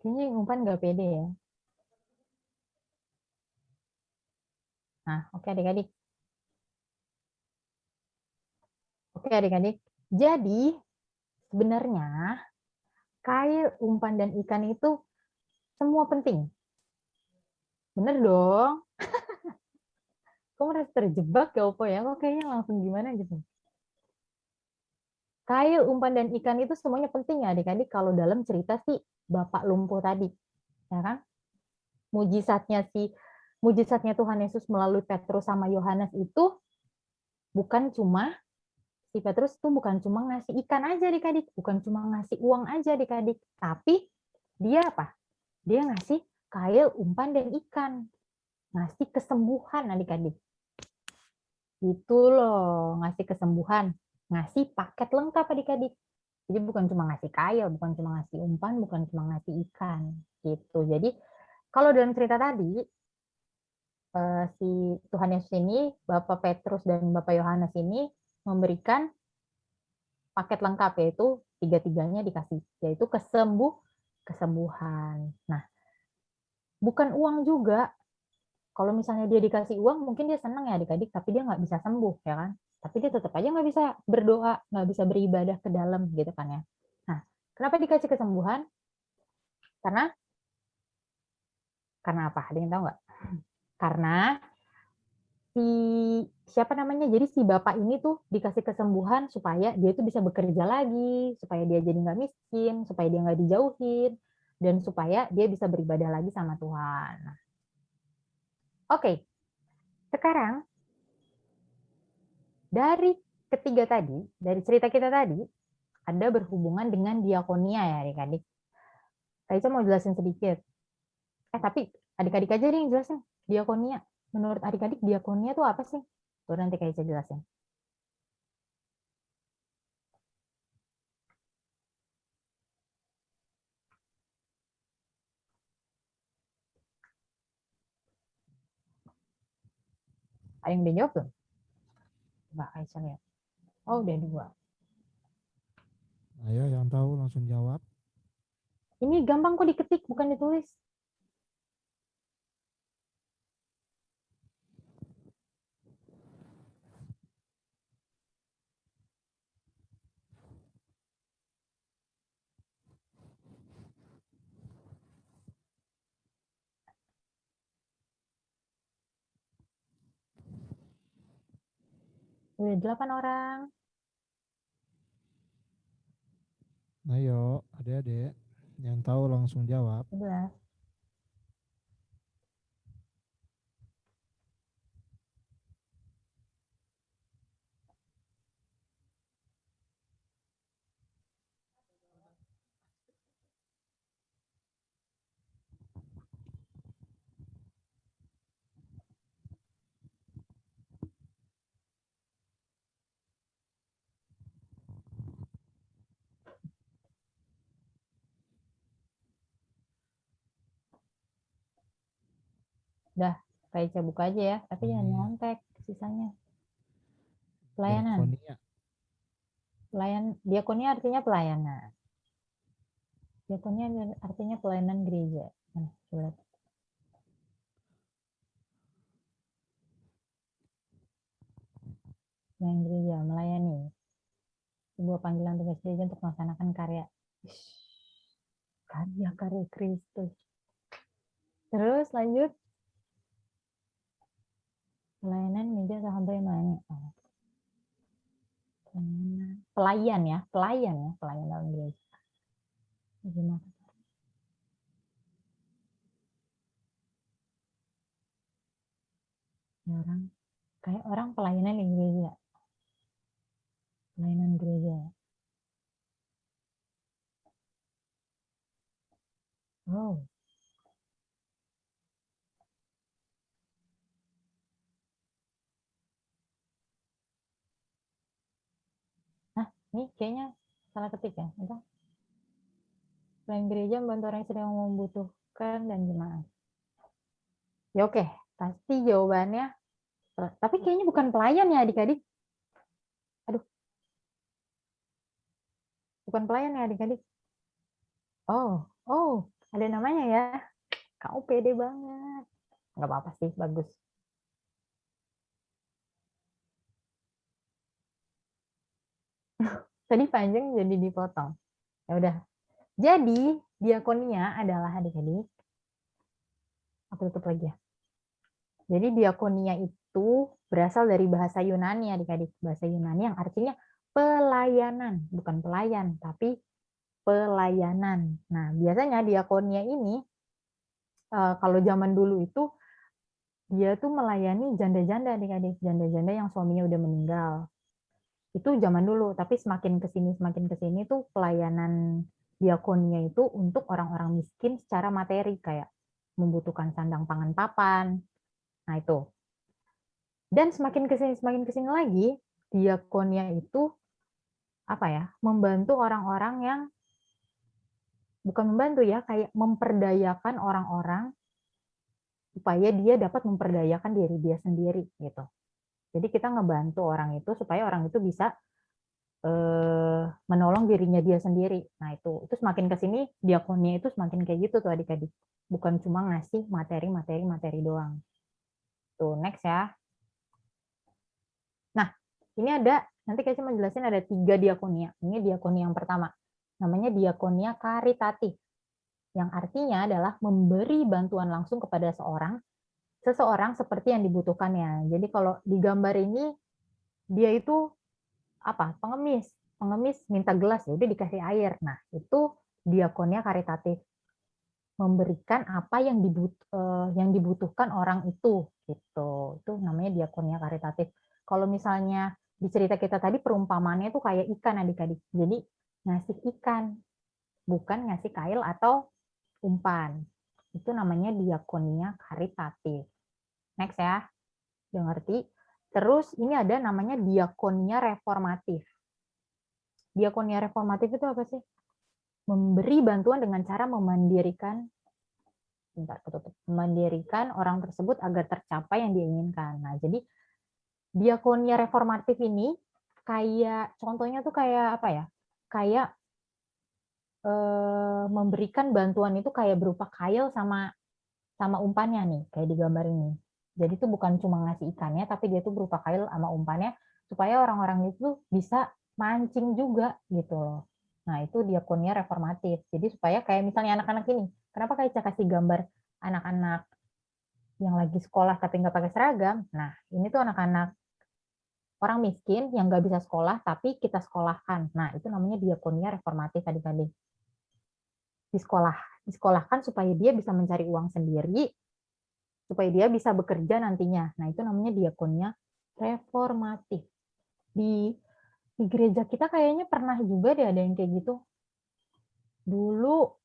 G: Kayaknya yang umpan nggak pede ya. Nah, oke adik-adik. Oke adik-adik. Jadi, sebenarnya kail, umpan, dan ikan itu semua penting. Bener dong? Kok merasa terjebak ya Opo ya? Kok kayaknya langsung gimana gitu. Kail, umpan, dan ikan itu semuanya penting ya adik-adik kalau dalam cerita si Bapak Lumpuh tadi. Ya kan? Mujizatnya Tuhan Yesus melalui Petrus sama Yohanes itu bukan cuma si Petrus tuh bukan cuma ngasih ikan aja adik-adik, bukan cuma ngasih uang aja adik-adik, tapi dia apa? Dia ngasih kail, umpan, dan ikan. Ngasih kesembuhan adik-adik. Itu loh, ngasih kesembuhan. Ngasih paket lengkap adik-adik. Jadi bukan cuma ngasih kail, bukan cuma ngasih umpan, bukan cuma ngasih ikan. Gitu. Jadi kalau dalam cerita tadi, si Tuhan Yesus ini, Bapak Petrus dan Bapak Yohanes ini memberikan paket lengkap, yaitu tiga-tiganya dikasih, yaitu kesembuhan. Nah, bukan uang juga. Kalau misalnya dia dikasih uang, mungkin dia senang ya adik-adik, tapi dia nggak bisa sembuh, ya kan? Tapi dia tetap aja nggak bisa berdoa, nggak bisa beribadah ke dalam, gitu kan ya. Nah, kenapa dikasih kesembuhan? Karena apa? Ada yang tahu nggak? Karena siapa namanya? Jadi si bapak ini tuh dikasih kesembuhan supaya dia tuh bisa bekerja lagi, supaya dia jadi nggak miskin, supaya dia nggak dijauhin, dan supaya dia bisa beribadah lagi sama Tuhan. Oke, sekarang dari ketiga tadi, dari cerita kita tadi, ada berhubungan dengan diakonia ya adik-adik. Kaica mau jelasin sedikit. Tapi adik-adik aja deh yang jelasin. Diakonia. Menurut adik-adik diakonia itu apa sih? Tuh nanti Kaica jelasin. Ada yang udah jawab belum? Coba Kaica lihat. Oh, udah 2.
B: Ayo yang tahu langsung jawab.
G: Ini gampang kok diketik, bukan ditulis. Udah 8 orang.
B: Ayo adik-adik yang tahu langsung jawab.
G: 11. Udah, Kak Ica buka aja ya, tapi jangan nyontek sisanya. Pelayanan. Diakonia artinya pelayanan. Diakonia artinya pelayanan gereja. Nah, coba. Pelayanan gereja, melayani. Sebuah panggilan tugas gereja untuk melaksanakan karya Kristus. Terus lanjut. Pelayanan meja sahabat yang melayani. Pelayan dalam gereja. Gimana? Kayak orang pelayanan di gereja. Pelayanan gereja. Oh. Ini kayaknya salah ketik ya. Pelayan gereja membantu orang yang sedang membutuhkan dan jemaat. Ya oke, pasti jawabannya. Tapi kayaknya bukan pelayan ya adik-adik. Aduh. Bukan pelayan ya adik-adik. Oh, ada namanya ya. Kamu pede banget. Nggak apa-apa sih, bagus. Tadi panjang jadi dipotong. Ya udah. Jadi, diakonia adalah adik-adik. Aku tutup lagi ya. Jadi diakonia itu berasal dari bahasa Yunani adik-adik. Bahasa Yunani yang artinya pelayanan. Bukan pelayan, tapi pelayanan. Nah, biasanya diakonia ini, kalau zaman dulu itu, dia tuh melayani janda-janda adik-adik. Janda-janda yang suaminya udah meninggal. Itu zaman dulu, tapi semakin kesini tuh pelayanan diakonia itu untuk orang-orang miskin secara materi, kayak membutuhkan sandang pangan papan. Nah itu. Dan semakin kesini lagi, diakonia itu membantu orang-orang yang bukan membantu ya, kayak memperdayakan orang-orang supaya dia dapat memperdayakan diri dia sendiri gitu. Jadi kita ngebantu orang itu supaya orang itu bisa menolong dirinya dia sendiri. Nah itu semakin kesini diakonia itu semakin kayak gitu tuh adik-adik. Bukan cuma ngasih materi doang. Tuh next ya. Nah ini nanti Kak mau jelasin ada 3 diakonia. Ini diakonia yang pertama. Namanya diakonia karitatif. Yang artinya adalah memberi bantuan langsung kepada seseorang seperti yang dibutuhkannya. Jadi kalau di gambar ini dia itu pengemis minta gelas, ya udah dikasih air. Nah itu diakonia karitatif, memberikan apa yang dibutuhkan orang itu gitu. Itu namanya diakonia karitatif. Kalau misalnya di cerita kita tadi perumpamannya itu kayak ikan adik-adik, jadi ngasih ikan, bukan ngasih kail atau umpan. Itu namanya diakonia karitatif. Next ya, udah ngerti? Terus ini ada namanya diakonia reformatif. Diakonia reformatif itu apa sih? Memberi bantuan dengan cara memandirikan orang tersebut agar tercapai yang diinginkan. Nah, jadi diakonia reformatif ini kayak contohnya tuh kayak apa ya? Kayak memberikan bantuan itu kayak berupa kail sama umpannya nih, kayak di gambar ini. Jadi itu bukan cuma ngasih ikannya, tapi dia tuh berupa kail sama umpannya supaya orang-orang itu bisa mancing juga gitu loh. Nah itu diakonia reformatif. Jadi supaya kayak misalnya anak-anak ini, kenapa kayak kasih gambar anak-anak yang lagi sekolah tapi nggak pakai seragam? Nah ini tuh anak-anak orang miskin yang nggak bisa sekolah tapi kita sekolahkan. Nah itu namanya diakonia reformatif adik-adik. Disekolahkan supaya dia bisa mencari uang sendiri, supaya dia bisa bekerja nantinya. Nah, itu namanya diakonia reformatif. Di gereja kita kayaknya pernah juga deh ada yang kayak gitu. Dulu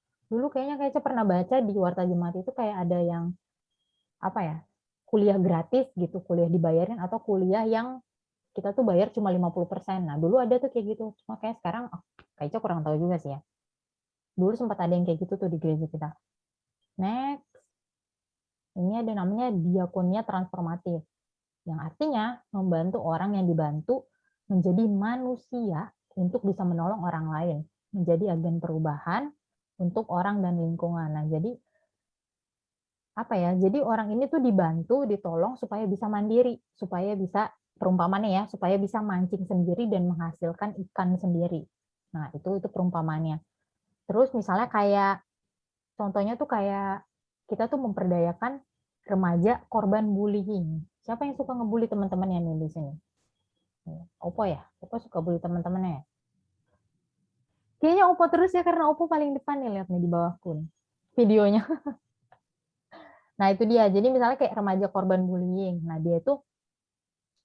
G: kayaknya pernah baca di Warta Jemaat itu kayak ada yang kuliah gratis gitu, kuliah dibayarin atau kuliah yang kita tuh bayar cuma 50%. Nah, dulu ada tuh kayak gitu. Cuma kayak sekarang kayaknya kurang tahu juga sih ya. Dulu sempat ada yang kayak gitu tuh di gereja kita. Next. Ini ada namanya diakonia transformatif, yang artinya membantu orang yang dibantu menjadi manusia untuk bisa menolong orang lain, menjadi agen perubahan untuk orang dan lingkungan. Nah, jadi apa ya? Jadi orang ini tuh dibantu, ditolong supaya bisa mandiri, supaya bisa perumpamannya ya, supaya bisa mancing sendiri dan menghasilkan ikan sendiri. Nah, itu perumpamannya. Terus misalnya kayak contohnya tuh kayak kita tuh memperdayakan remaja korban bullying. Siapa yang suka ngebully teman-temannya nih di sini? Opo ya? Opo suka bully teman-temannya ya? Kayaknya Opo terus ya, karena Opo paling depan nih, lihat nih di bawahku nih, videonya. Nah, itu dia. Jadi misalnya kayak remaja korban bullying. Nah, dia itu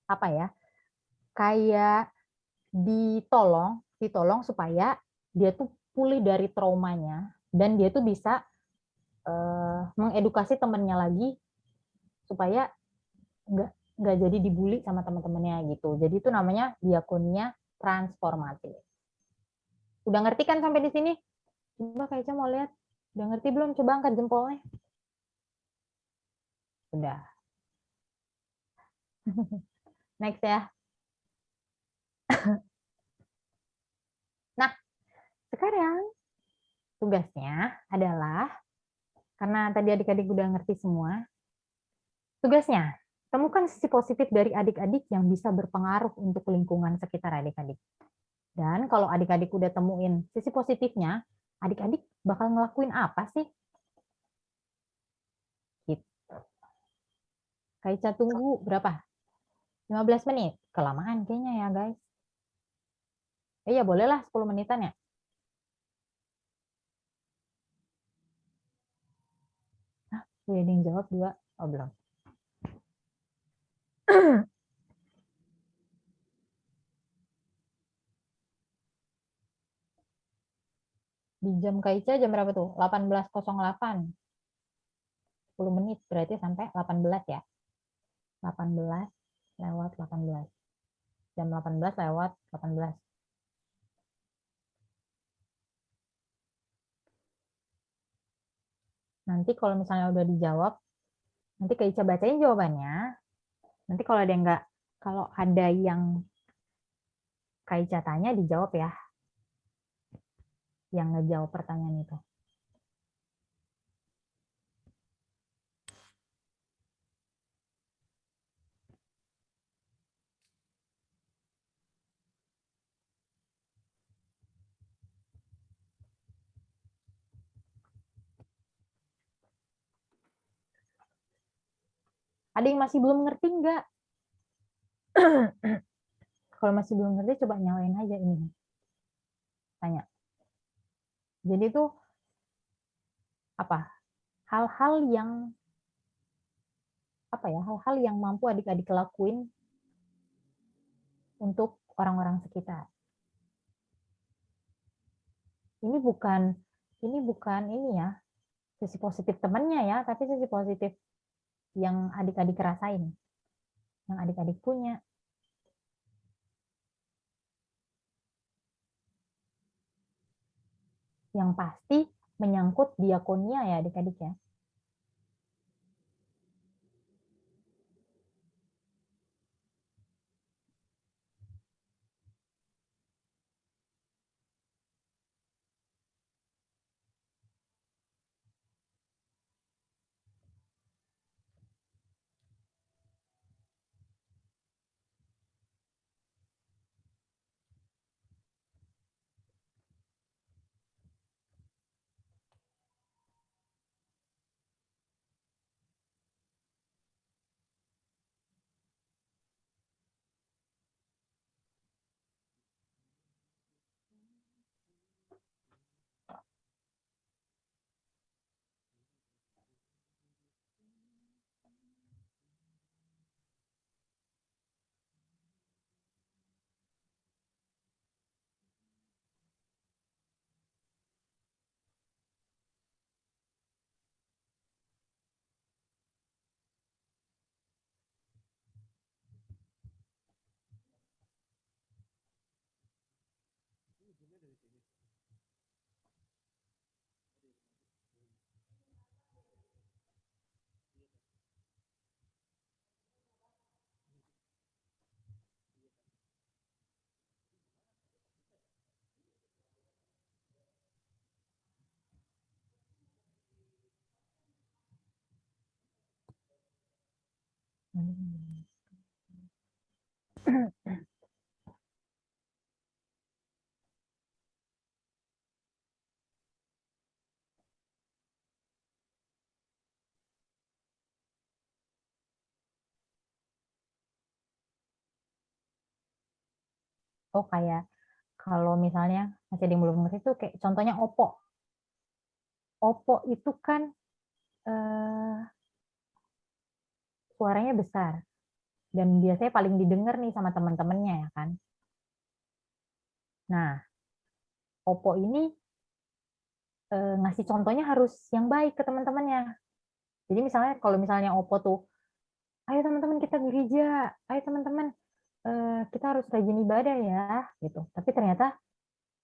G: apa ya? Kayak ditolong supaya dia tuh pulih dari traumanya dan dia tuh bisa mengedukasi temannya lagi supaya nggak jadi dibully sama teman-temannya gitu. Jadi itu namanya diakonia transformatif. Udah ngerti kan sampai di sini? Coba Kaica mau lihat. Udah ngerti belum? Coba angkat jempolnya. Udah. Next ya. Nah, sekarang tugasnya adalah, karena tadi adik-adik udah ngerti semua, tugasnya temukan sisi positif dari adik-adik yang bisa berpengaruh untuk lingkungan sekitar adik-adik. Dan kalau adik-adik udah temuin sisi positifnya, adik-adik bakal ngelakuin apa sih? Gitu. Kaica tunggu berapa? 15 menit? Kelamaan kayaknya ya guys. Ya bolehlah 10 menitan ya. Udah ada yang jawab 2? Oh belum. Di jam Kaica jam berapa tuh? 18.08. 10 menit berarti sampai 18 ya. 18 lewat 18. Jam 18 lewat 18. Nanti kalau misalnya udah dijawab, nanti Kaica bacain jawabannya. Nanti kalau ada yang Kaica tanya dijawab ya. Yang ngejawab pertanyaan itu. Ada yang masih belum ngerti nggak? Kalau masih belum ngerti, coba nyalain aja ini. Tanya. Jadi itu apa? Hal-hal yang mampu adik-adik lakuin untuk orang-orang sekitar. Ini bukan ini ya, sisi positif temannya ya, tapi sisi positif yang adik-adik rasain, yang adik-adik punya. Yang pasti menyangkut diakonia ya adik-adik ya. Oh, kayak kalau misalnya masih ada yang belum ngerti tuh kayak contohnya Oppo. Oppo itu kan suaranya besar dan biasanya paling didengar nih sama teman-temannya ya kan. Nah, Oppo ini ngasih contohnya harus yang baik ke teman-temannya. Jadi misalnya kalau misalnya Oppo tuh, ayo teman-teman kita gereja, ayo teman-teman kita harus rajin ibadah ya, gitu. Tapi ternyata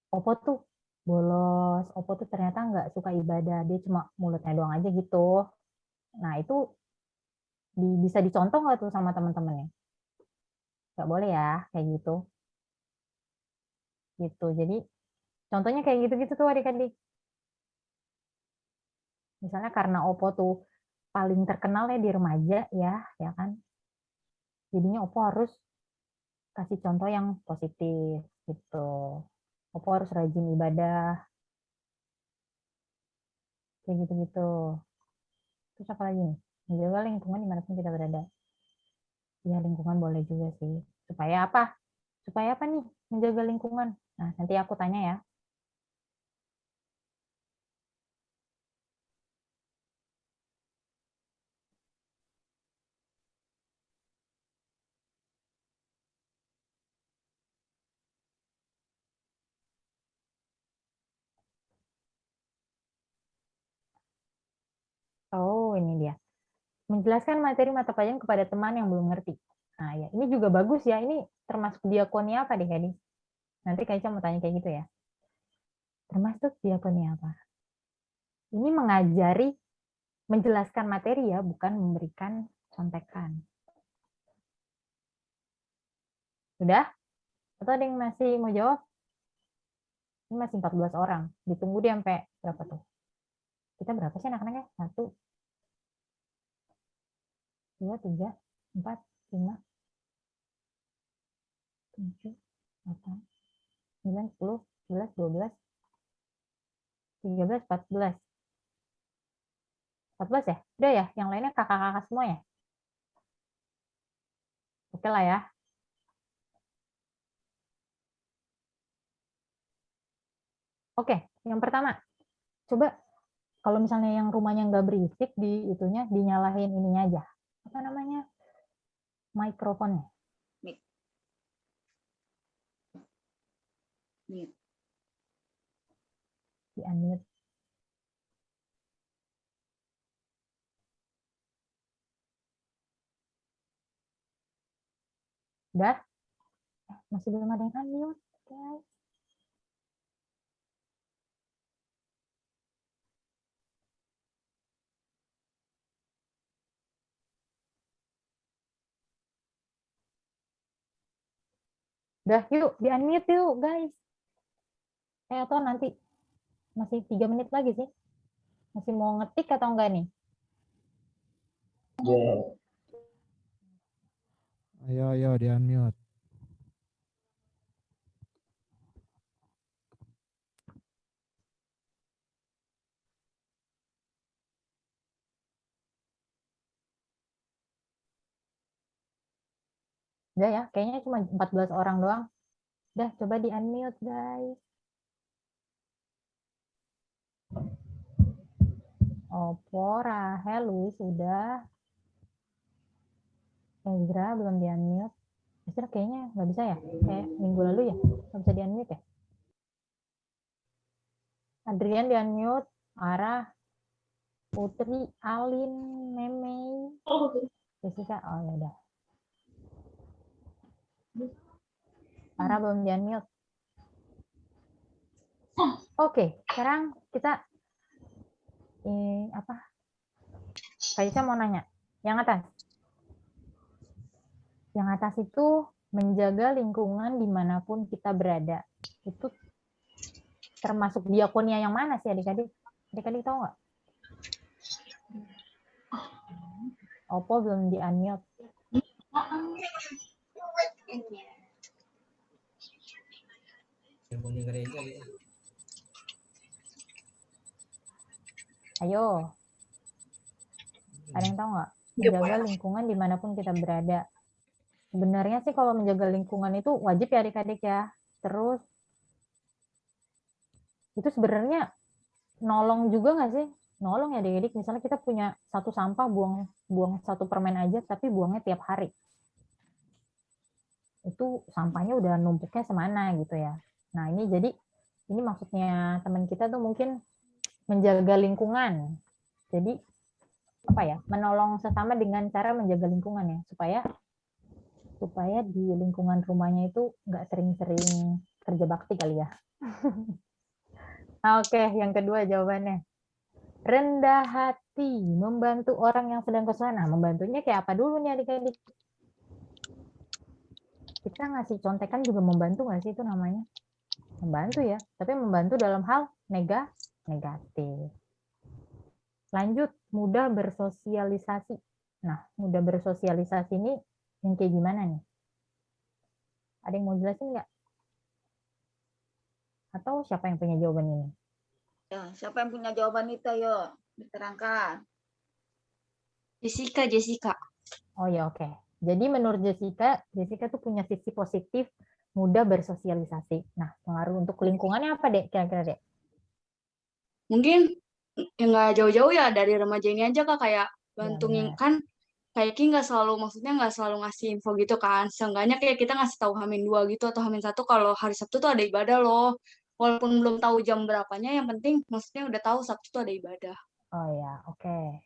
G: Oppo tuh bolos, Oppo tuh ternyata nggak suka ibadah, dia cuma mulutnya doang aja gitu. Nah itu bisa dicontoh nggak tuh sama teman-temannya? Nggak boleh ya, kayak gitu. Gitu. Jadi contohnya kayak gitu-gitu tuh adik-adik. Misalnya karena Oppo tuh paling terkenalnya di remaja ya kan. Jadinya Oppo harus kasih contoh yang positif gitu. Oppo harus rajin ibadah. Kayak gitu-gitu. Terus apa lagi nih? Menjaga lingkungan dimanapun kita berada. Ya lingkungan boleh juga sih. Supaya apa? Supaya apa nih menjaga lingkungan? Nah nanti aku tanya ya. Oh ini dia. Menjelaskan materi mata pelajaran kepada teman yang belum ngerti. Nah ya ini juga bagus ya. Ini termasuk diakonia apa deh Hedi? Nanti kayaknya mau tanya kayak gitu ya. Termasuk diakonia apa? Ini mengajari, menjelaskan materi ya, bukan memberikan contekan. Sudah? Atau ada yang masih mau jawab? Ini masih 14 orang. Ditunggu dia sampai berapa tuh? Kita berapa sih anak-anaknya? 1, 2, 3, 4, 5, 7, 8, 9, 10, 11, 12, 13, 14. 14 ya? Udah ya? Yang lainnya kakak-kakak semua ya? Oke lah ya. Oke, yang pertama. Coba kalau misalnya yang rumahnya nggak berisik, di itunya dinyalahin ininya aja. Apa namanya? Mikrofonnya. Di unmute. Udah? Masih belum ada yang unmute, guys. Udah, yuk di unmute yuk, guys. Atau nanti masih 3 menit lagi sih. Masih mau ngetik atau enggak nih?
B: Ayo di unmute.
G: Udah ya, kayaknya cuma 14 orang doang. Udah, coba di unmute, guys. Oppo, Rahel, Luis udah. Ezra belum di unmute. Ezra kayaknya nggak bisa ya? Kayak minggu lalu ya? Nggak bisa di unmute ya? Adrian di unmute. Arah, Putri, Alin, Meme, Jessica. Oh ya udah. Arah belum di unmute. Oke, sekarang kita apa? Kayaknya mau nanya. Yang atas. Yang atas itu menjaga lingkungan dimanapun kita berada. Itu termasuk diakonia yang mana sih adik-adik? Adik-adik tahu nggak? Oppo belum di unmute. Ayo, ada yang tahu nggak? Menjaga lingkungan dimanapun kita berada. Sebenarnya sih kalau menjaga lingkungan itu wajib ya adik-adik ya. Terus itu sebenarnya nolong juga nggak sih? Nolong ya adik-adik. Misalnya kita punya satu sampah, buang satu permen aja, tapi buangnya tiap hari. Itu sampahnya udah numpuknya semana gitu ya. Nah ini jadi ini maksudnya teman kita tuh mungkin menjaga lingkungan. Jadi apa ya? Menolong sesama dengan cara menjaga lingkungan ya, supaya di lingkungan rumahnya itu nggak sering-sering kerja bakti kali ya. Oke, yang kedua jawabannya. Rendah hati, membantu orang yang sedang kesusahan. Nah, membantunya kayak apa dulu nih adik-adik? Kita ngasih contekan juga membantu nggak sih itu namanya? Membantu ya, tapi membantu dalam hal negatif. Lanjut, mudah bersosialisasi. Nah, mudah bersosialisasi ini yang kayak gimana nih? Ada yang mau jelasin nggak? Atau siapa yang punya jawaban ini?
D: Ya, siapa yang punya jawaban itu? Ayo, diterangkan.
J: Jessica.
G: Oh ya, oke. Jadi menurut Jessica tuh punya sisi positif, mudah bersosialisasi. Nah, pengaruh untuk lingkungannya apa, Dek? Kira-kira, Dek?
J: Mungkin yang nggak jauh-jauh ya dari remaja ini aja Kak, kayak
G: benar.
J: bantuin kan kayak Ki nggak selalu ngasih info gitu kan. Seenggaknya kayak kita ngasih tahu H-2 gitu atau H-1 kalau hari Sabtu tuh ada ibadah loh. Walaupun belum tahu jam berapanya, yang penting maksudnya udah tahu Sabtu tuh ada ibadah.
G: Oh ya, oke.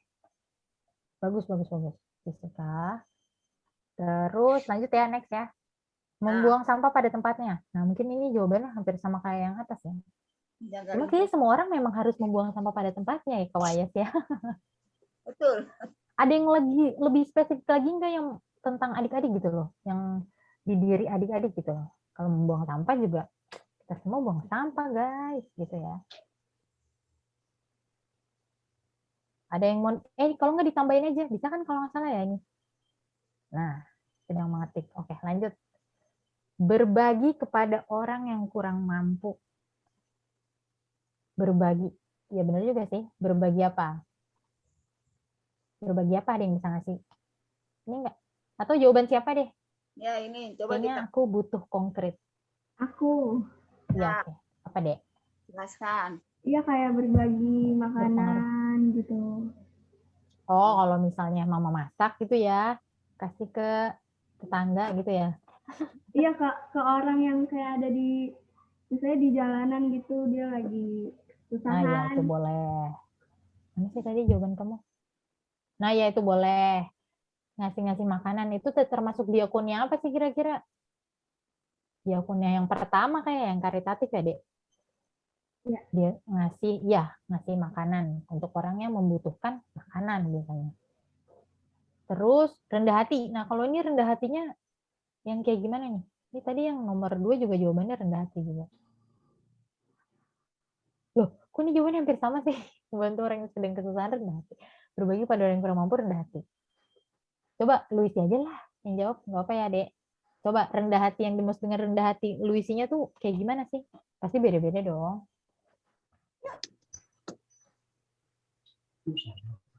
G: Bagus. Jessica. Terus lanjut ya, next ya. Membuang sampah pada tempatnya. Nah, mungkin ini jawabannya hampir sama kayak yang atas ya. Cuma kayaknya semua orang memang harus membuang sampah pada tempatnya ya, Kawayas ya.
D: Betul.
G: Ada yang lebih spesifik lagi nggak yang tentang adik-adik gitu loh, yang di diri adik-adik gitu loh. Kalau membuang sampah juga kita semua buang sampah guys, gitu ya. Ada yang mau, kalau nggak ditambahin aja, bisa kan kalau nggak salah ya ini. Nah, sedang mengetik. Oke, lanjut. Berbagi kepada orang yang kurang mampu. Berbagi. Ya benar juga sih. Berbagi apa? Berbagi apa ada yang bisa ngasih? Ini enggak? Atau jawaban siapa deh?
D: Ya ini, coba
G: Kayaknya aku butuh konkret.
K: Aku.
G: Iya, oke. Apa deh?
D: Jelaskan.
K: Iya kayak berbagi makanan gitu.
G: Oh, kalau misalnya mama masak gitu ya, kasih ke tetangga gitu ya.
K: Iya ke orang yang kayak ada di misalnya di jalanan gitu, dia lagi
G: Nah, ya itu
K: kesusahan.
G: boleh. Mana sih tadi jawaban kamu? Nah, ya itu boleh. Ngasih-ngasih makanan itu termasuk diakonnya apa sih kira-kira? Diakonnya yang pertama kayak yang karitatif ya, Dek?
K: Ya.
G: Dia ngasih makanan untuk orang yang membutuhkan makanan biasanya. Terus rendah hati. Nah, kalau ini rendah hatinya yang kayak gimana nih? Ini tadi yang nomor 2 juga jawabannya rendah hati juga. Loh, kok ini jawabannya hampir sama sih? Membantu orang yang sedang kesusahan rendah hati. Berbagi pada orang yang kurang mampu rendah hati. Coba Luisi aja lah yang jawab. Nggak apa ya, Dek? Coba rendah hati yang dimaksud dengan rendah hati Luisinya tuh kayak gimana sih? Pasti beda-beda dong.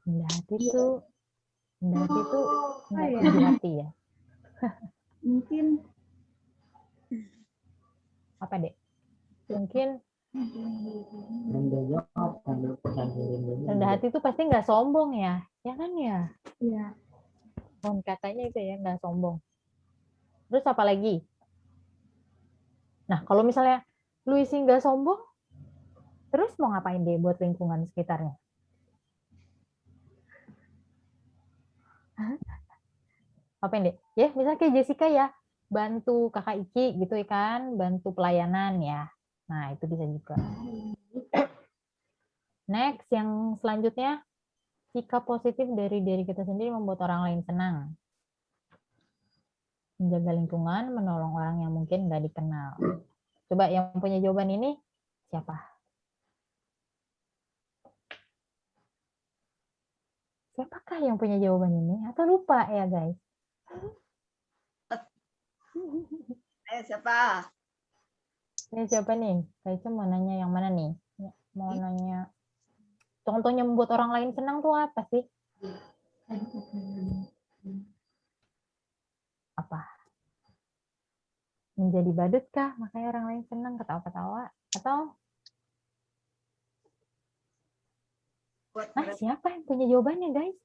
G: Rendah hati tuh nggak tinggi hati ya.
K: Mungkin
G: Apa, Dek? Mungkin rendah hati itu pasti nggak sombong ya. Ya kan ya?
K: Iya.
G: Katanya itu ya, nggak sombong. Terus apa lagi? Nah, kalau misalnya Luisi nggak sombong, terus mau ngapain deh buat lingkungan sekitarnya? Ngapain deh? Ya, misalnya kayak Jessica ya, bantu kakak Iki gitu kan, bantu pelayanan ya. Nah, itu bisa juga. Next, yang selanjutnya, sikap positif dari diri kita sendiri membuat orang lain senang. Menjaga lingkungan, menolong orang yang mungkin nggak dikenal. Coba yang punya jawaban ini siapa? Siapakah yang punya jawaban ini? Atau lupa ya guys?
D: Ayo siapa?
G: Ini siapa nih? Kayaknya mau nanya yang mana nih? Mau nanya. Contohnya membuat orang lain senang tuh apa sih? Apa? Menjadi badut kah? Makanya orang lain senang ketawa-ketawa? Atau siapa yang punya jawabannya, guys?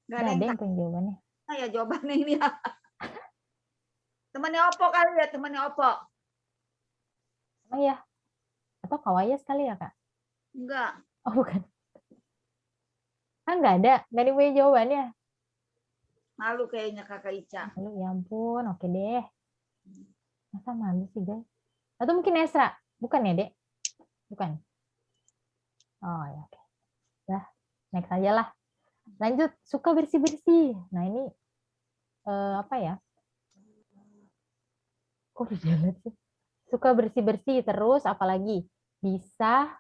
D: Nggak
G: Nggak ada yang punya jawabannya.
D: Ya jawabannya ini ya. Temannya Opo kali ya, temannya Opo.
G: Oh iya. Atau Kawaya sekali ya, Kak?
D: Enggak.
G: Oh, bukan. Nggak ada. Nggak ada yang punya jawabannya.
D: Malu kayaknya Kakak Ica.
G: Malu, ya ampun. Oke deh. Masa malu sih, guys? Atau mungkin Esra? Bukan ya, Dek? Bukan. Oh, ya oke. Dah, next aja lah. Lanjut, suka bersih-bersih. Nah, ini apa ya? Kok dijelat sih? Suka bersih-bersih terus, apalagi bisa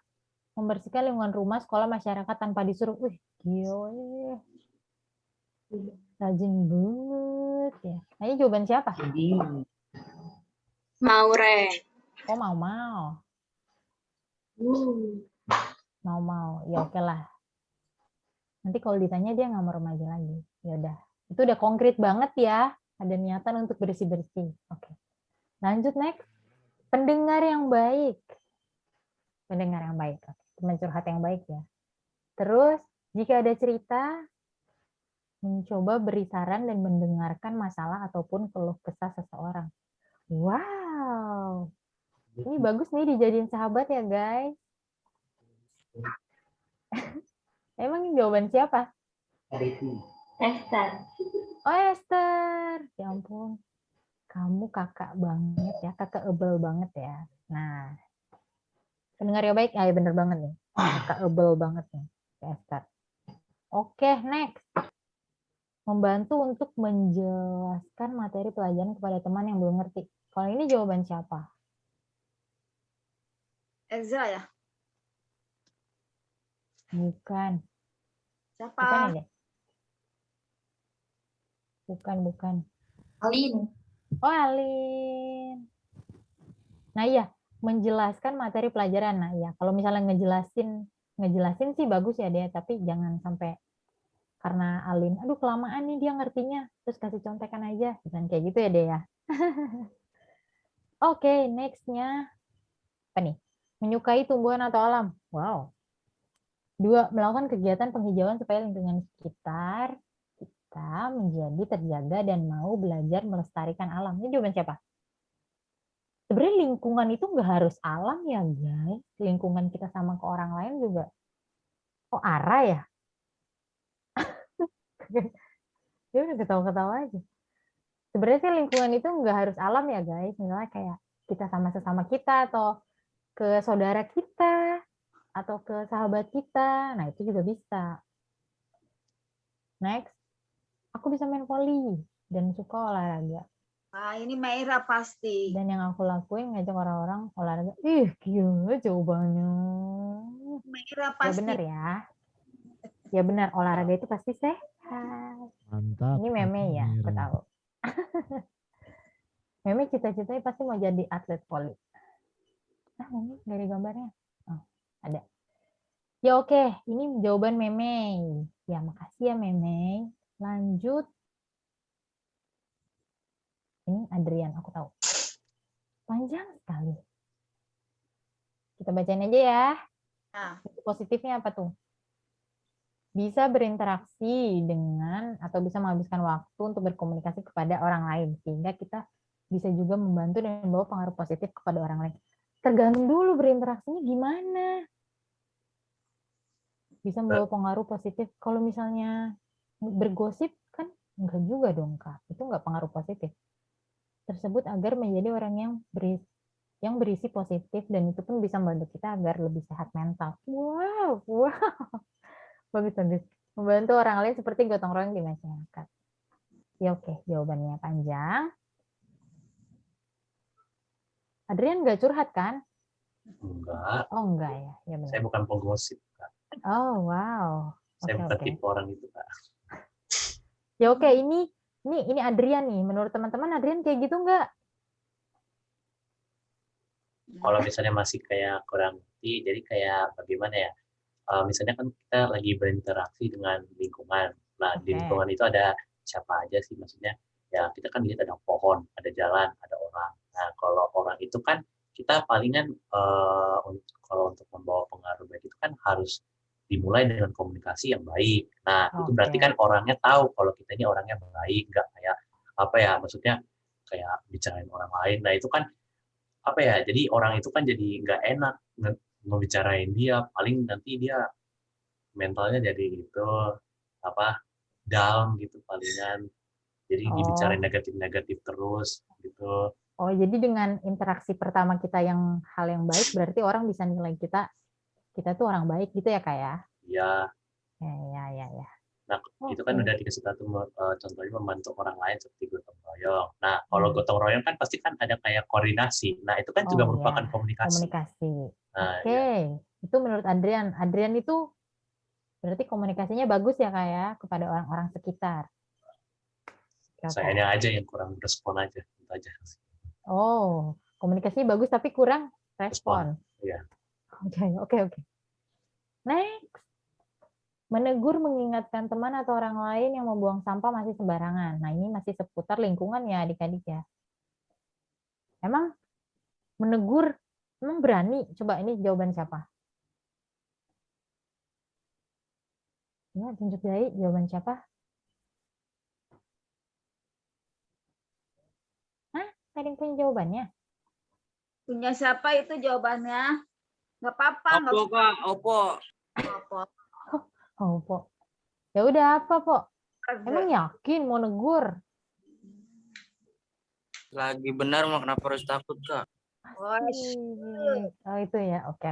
G: membersihkan lingkungan rumah, sekolah, masyarakat tanpa disuruh. Wih, gila. Rajin banget ya. Nah, ini jawaban siapa?
J: Maure.
G: Oh, mau. Mau. Ya oke lah. Nanti kalau ditanya dia nggak mau remaja lagi. Ya udah. Itu udah konkret banget ya. Ada niatan untuk bersih-bersih. Oke. Lanjut next. Pendengar yang baik. Pendengar yang baik. Teman curhat yang baik ya. Terus, jika ada cerita, mencoba beri saran dan mendengarkan masalah ataupun keluh kesah seseorang. Wow. Ini bagus nih dijadiin sahabat ya, guys. Emang ini jawaban siapa?
K: Esther.
G: Oh, Esther. Ya ampun. Kamu kakak banget ya, kakak ebel banget ya. Nah, pendengar yang baik, ya bener banget nih. Kakak ebel banget nih, Esther. Oke, next. Membantu untuk menjelaskan materi pelajaran kepada teman yang belum ngerti. Kalau ini jawaban siapa?
D: Ezra ya?
G: Bukan.
D: Siapa?
G: Bukan ya, deh? Bukan.
J: Alin.
G: Oh, Alin. Nah, iya. Menjelaskan materi pelajaran. Nah, iya. Kalau misalnya ngejelasin sih bagus ya, dia. Tapi jangan sampai karena Alin, aduh kelamaan nih dia ngertinya, terus kasih contekan aja. Jangan kayak gitu ya, deh ya. Oke, next-nya. Apa nih? Menyukai tumbuhan atau alam. Wow. 2. Melakukan kegiatan penghijauan supaya lingkungan sekitar kita menjadi terjaga dan mau belajar melestarikan alam. Ini jawaban siapa? Sebenarnya lingkungan itu nggak harus alam ya, guys. Lingkungan kita sama ke orang lain juga. Oh, arah ya? Dia udah ketawa-ketawa aja. Sebenarnya sih lingkungan itu nggak harus alam ya, guys. Misalnya kayak kita sama sesama kita atau ke saudara kita atau ke sahabat kita. Nah, itu juga bisa. Next. Aku bisa main voli dan suka olahraga.
D: Nah, ini Meira pasti.
G: Dan yang aku lakuin ngajak orang-orang olahraga. Ih, gila jawabannya.
D: Meira
G: Ya
D: pasti.
G: benar ya. Ya benar, olahraga itu pasti sehat.
B: Mantap.
G: Ini Meme ya, aku tahu. Meme cita-citanya pasti mau jadi atlet voli. Meme nggak ada gambarnya. Oh, ada. Ya oke, ini jawaban Meme. Ya makasih ya Meme. Lanjut. Ini Adrian, aku tahu. Panjang sekali. Kita bacain aja ya.
D: Nah.
G: Positifnya apa tuh? Bisa berinteraksi dengan atau bisa menghabiskan waktu untuk berkomunikasi kepada orang lain. Sehingga kita bisa juga membantu dan membawa pengaruh positif kepada orang lain. Tergantung dulu berinteraksinya gimana. Bisa membawa pengaruh positif. Kalau misalnya bergosip kan enggak juga dong, Kak. Itu enggak pengaruh positif. Tersebut agar menjadi orang yang berisi positif dan itu pun bisa membantu kita agar lebih sehat mental. Wow. Bagus. Membantu orang lain seperti gotong royong di masyarakat. Ya oke, jawabannya panjang. Adrian nggak curhat kan?
A: Enggak.
G: Oh enggak ya. Ya benar.
A: Saya bukan penggosip, Kak.
G: Oh wow.
A: Saya bukan tipe orang itu, Kak.
G: Ya oke, ini Ini Adrian nih. Menurut teman-teman Adrian kayak gitu nggak?
A: Kalau misalnya masih kayak kurang ngerti, jadi kayak bagaimana ya? Misalnya kan kita lagi berinteraksi dengan lingkungan. Nah, di
G: Oke.
A: lingkungan itu ada siapa aja sih? Maksudnya ya kita kan lihat ada pohon, ada jalan, ada orang. Nah, kalau orang itu kan kita palingan kalau untuk membawa pengaruh baik itu kan harus dimulai dengan komunikasi yang baik. Nah, itu berarti
G: Oke.
A: kan orangnya tahu kalau kita ini orangnya baik, nggak kayak apa ya? Maksudnya kayak bicarain orang lain. Nah, itu kan apa ya? Jadi orang itu kan jadi nggak enak ngebicarain dia, paling nanti dia mentalnya jadi itu apa down gitu palingan, jadi dibicarain
G: Oh.
A: negatif-negatif terus gitu.
G: Oh, jadi dengan interaksi pertama kita yang hal yang baik, berarti orang bisa nilai kita tuh orang baik gitu ya, Kak ya?
A: Ya,
G: Ya.
A: nah itu kan
G: Oke.
A: udah dikasih satu contohnya membantu orang lain seperti gotong royong. Nah, kalau gotong royong kan pasti kan ada kayak koordinasi. Nah, itu kan juga
G: Oh
A: merupakan
G: ya,
A: komunikasi.
G: komunikasi.
A: Nah,
G: Oke,
A: ya,
G: itu menurut Adrian. Adrian itu berarti komunikasinya bagus ya, Kak ya, kepada orang-orang sekitar. Oke.
A: sayanya aja yang kurang respon aja, itu aja.
G: Oh, komunikasinya bagus tapi kurang respon.
A: Iya.
G: Oke. Next. Menegur, mengingatkan teman atau orang lain yang membuang sampah masih sembarangan. Nah, ini masih seputar lingkungan ya, adik-adik ya. Emang menegur, emang berani? Coba ini jawaban siapa? Ya, tunjuk jari jawaban siapa? Hah? Ada yang punya jawabannya?
D: Punya siapa itu jawabannya? Nggak apa-apa.
F: Opo, Kak. Opo.
G: Oh, Po. Ya udah apa, Po? Emang yakin mau negur?
F: Lagi benar mah kenapa harus takut, Kak?
G: Oh, itu ya. Oke.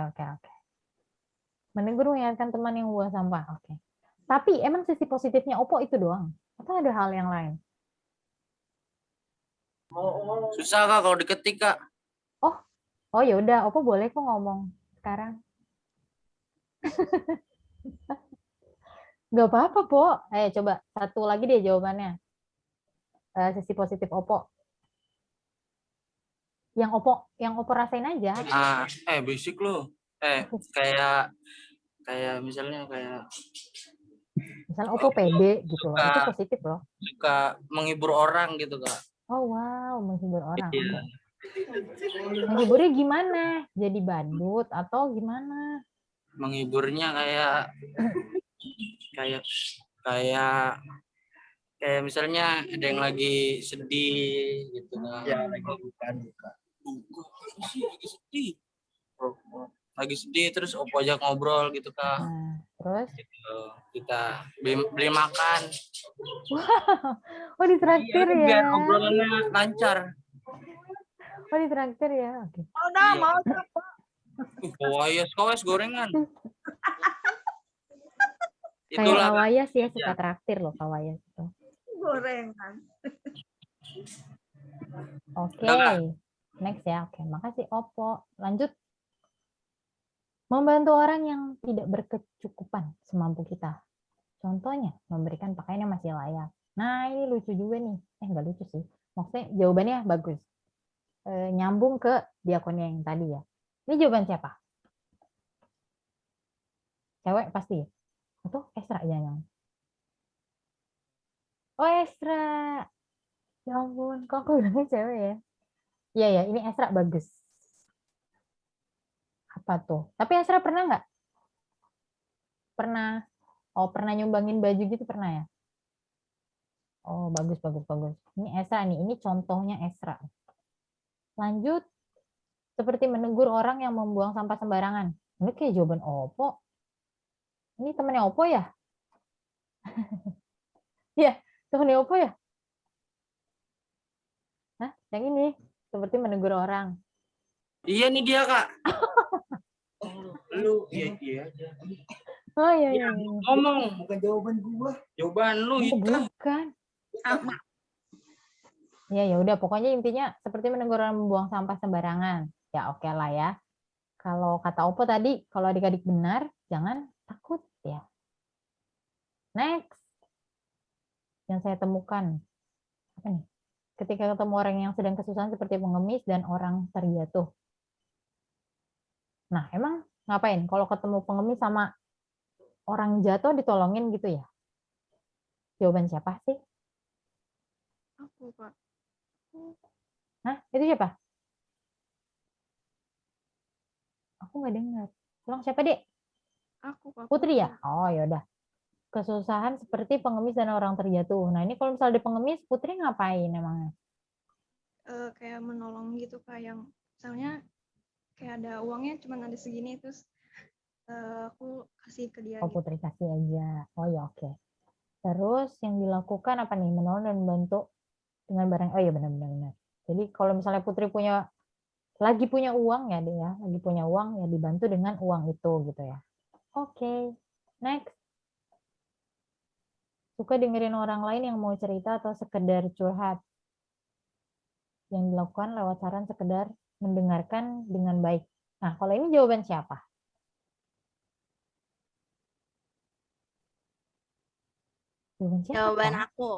G: Menegur, mengingatkan teman yang buang sampah. Oke. Tapi emang sisi positifnya Oppo itu doang? Atau ada hal yang lain?
F: Susah, Kak, kalau diketik, Kak.
G: Oh ya udah, Oppo boleh kok ngomong sekarang. Gak apa-apa, Po. Coba satu lagi deh jawabannya. Sisi positif Oppo. Yang Oppo rasain aja.
F: Basic lo. Kayak misalnya kayak
G: Misalnya Oppo pede gitu loh. Itu positif loh.
F: suka menghibur orang gitu, Kak.
G: Oh wow, menghibur orang.
F: Iya.
G: Oke. Menghiburnya gimana? Jadi badut atau gimana?
F: Menghiburnya kayak misalnya ada yang lagi sedih gitu kan.
E: Ya, lagi buka.
F: Lagi sedih terus Oppo ajak ngobrol gitu, Kak.
G: Terus
F: gitu. Kita beli makan.
G: Oh, ditraktir ya.
F: Biar obrolannya lancar.
G: Oh, ditraktir ya. Oke.
D: Mau
F: Kawayas gorengan.
G: Kayak
F: Itulah.
G: Kawayas ya, suka traktir loh Kawayas itu.
D: Gorengan.
G: Oke. Next ya. Oke, makasih Oppo. Lanjut. Membantu orang yang tidak berkecukupan semampu kita. Contohnya, memberikan pakaian yang masih layak. Nah, ini lucu juga nih. Nggak lucu sih. Maksudnya jawabannya bagus. Nyambung ke diakonnya yang tadi ya. Ini jawaban siapa? Cewek pasti. Atau Esra jangan. Oh, Esra. Ya ampun, kok aku bilangnya cewek ya? Iya, ini Esra bagus. Apa tuh? Tapi Esra pernah nggak? Pernah. Oh, pernah nyumbangin baju gitu pernah ya? Oh, bagus. Ini Esra nih. Ini contohnya Esra. Lanjut. Seperti menegur orang yang membuang sampah sembarangan. Ini kayak jawaban Oppo. Ini temennya Oppo ya? Iya, temennya Oppo ya? Hah? Yang ini. Seperti menegur orang.
F: Iya nih dia, Kak. Lu iya.
G: Oh iya.
F: Ngomong. Bukan jawaban gua. Jawaban lu itu.
G: Bukan. Ya udah, pokoknya intinya seperti menegur orang membuang sampah sembarangan. Ya oke lah ya. Kalau kata Oppo tadi, kalau adik-adik benar, jangan takut ya. Next. Yang saya temukan. Apa nih? Ketika ketemu orang yang sedang kesusahan seperti pengemis dan orang terjatuh. Nah, emang ngapain? Kalau ketemu pengemis sama orang jatuh ditolongin gitu ya? Jawaban siapa sih?
K: Aku, Kak.
G: Hah? Itu siapa? Aku nggak dengar. Ulang siapa, Dek?
K: Aku, Kak.
G: Putri ya? Oh, yaudah. Kesusahan seperti pengemis dan orang terjatuh. Nah, ini kalau misalnya di pengemis, Putri ngapain emangnya?
K: Kayak menolong gitu, Kak, yang misalnya kayak ada uangnya cuma ada segini, terus aku kasih ke dia
G: Oh,
K: gitu.
G: Putri kasih aja. Oh ya, oke. Terus yang dilakukan apa nih? Menolong dan membantu dengan barang. Oh iya, benar-benar. Jadi kalau misalnya Putri lagi punya uang ya, dia lagi punya uang ya dibantu dengan uang itu gitu ya. Oke. Next. Suka dengerin orang lain yang mau cerita atau sekedar curhat. Yang dilakukan lewat saran sekedar mendengarkan dengan baik. Nah, kalau ini jawaban siapa? Jawaban siapa?
L: Jawaban
G: Kak?
L: aku.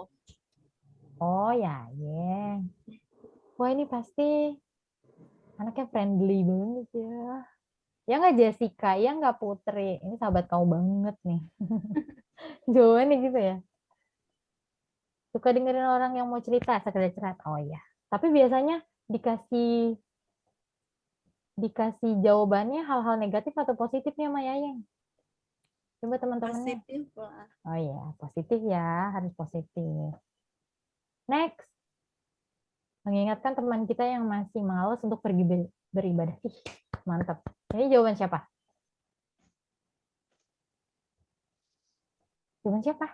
G: Oh ya, yeah. Wah, ini pasti anaknya friendly banget ya. Ya nggak Jessica, ya nggak Putri. Ini sahabat kau banget nih. Jawabannya gitu ya. Suka dengerin orang yang mau cerita, sekedar cerita. Oh iya. Tapi biasanya dikasih jawabannya hal-hal negatif atau positifnya sama Yayeng. Coba teman-temannya.
L: Positif lah.
G: Oh iya, positif ya, harus positif. Next. Mengingatkan teman kita yang masih malas untuk pergi beribadah. Ih, mantap. Ini jawaban siapa? Jawaban siapa?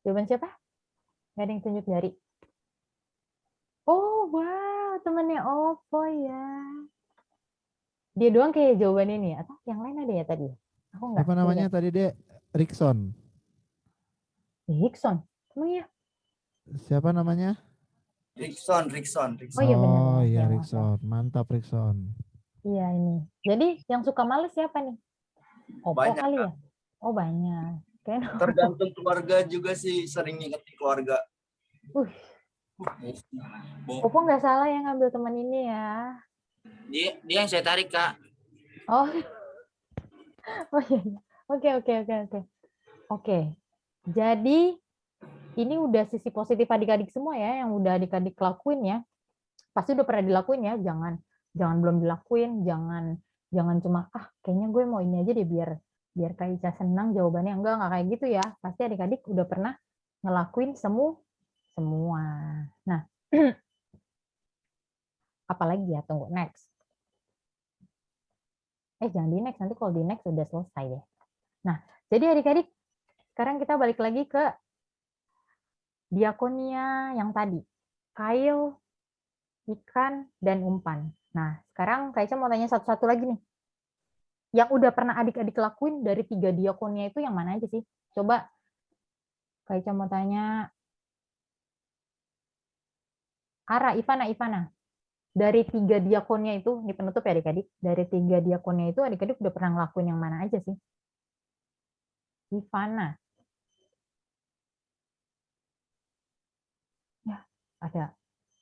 G: Jawaban siapa? Gak ada yang tunjuk jari. Oh, wow. Temannya Oppo ya. Dia doang kayak jawaban ini. Atau yang lain ada ya tadi? Aku nggak.
B: Apa namanya tadi, Dek? Rickson.
G: Rickson? Emang ya?
B: Siapa namanya?
E: Rickson.
G: Oh iya benar.
B: Oh iya,
G: Ya,
B: Rickson. Mantap, Rickson.
G: iya ini. Jadi yang suka males siapa nih? Oppo
E: Banyak,
G: kali ya? Oh banyak. Kayaknya
E: Tergantung keluarga juga sih, sering ngingetin keluarga.
G: Oppo nggak salah ya ngambil teman ini ya.
F: Dia yang saya tarik, Kak.
G: Oh. Oh iya. Oke. Oke. Jadi ini udah sisi positif adik-adik semua ya, yang udah adik-adik lakuin ya. Pasti udah pernah dilakuin ya. Jangan belum dilakuin, jangan cuma kayaknya gue mau ini aja deh biar Kak Ica senang jawabannya. Enggak kayak gitu ya. Pasti adik-adik udah pernah ngelakuin semua. Nah, apalagi ya, tunggu next. Jangan di next, nanti kalau di next udah selesai deh. Nah, jadi adik-adik sekarang kita balik lagi ke diakonia yang tadi. Kail, ikan, dan umpan. Nah, sekarang Kak Ica mau tanya satu-satu lagi nih. Yang udah pernah adik-adik lakuin dari 3 diakonia itu yang mana aja sih? Coba Kak Ica mau tanya Ivana. Dari 3 diakonia itu, ini penutup ya adik-adik. Dari 3 diakonia itu adik-adik udah pernah ngelakuin yang mana aja sih? Ivana. Ya,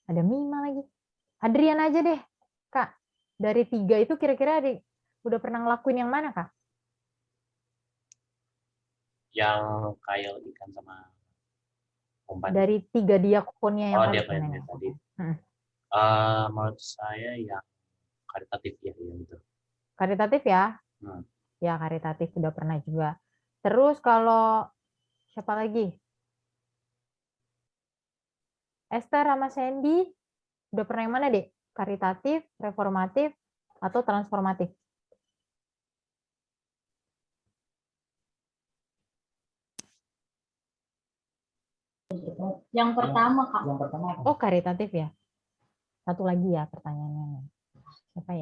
G: ada Mima lagi. Adrian aja deh, Kak. Dari 3 itu kira-kira adik udah pernah ngelakuin yang mana, Kak?
A: Yang kail ikan sama umpan.
G: Dari 3 diakonia yang
A: tadi. Menurut saya yang karitatif ya, yang itu.
G: Karitatif ya? Ya, karitatif udah pernah juga. Terus kalau siapa lagi? Esther sama Sandy udah pernah yang mana, Dek? Karitatif, reformatif, atau transformatif?
L: Yang pertama, Kak.
G: Oh, karitatif ya. Satu lagi ya pertanyaannya. Siapa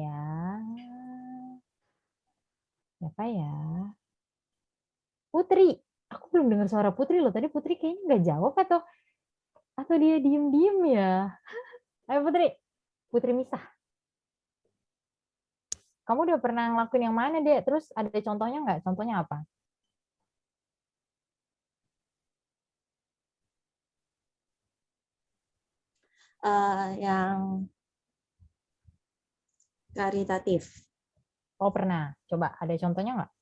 G: ya? Putri. Aku belum dengar suara Putri loh. Tadi Putri kayaknya nggak jawab atau dia diem-diem ya. Ayo Putri Misah. Kamu udah pernah ngelakuin yang mana, Dek? Terus ada contohnya nggak? Contohnya apa?
L: yang karitatif.
G: Oh pernah. Coba ada contohnya nggak?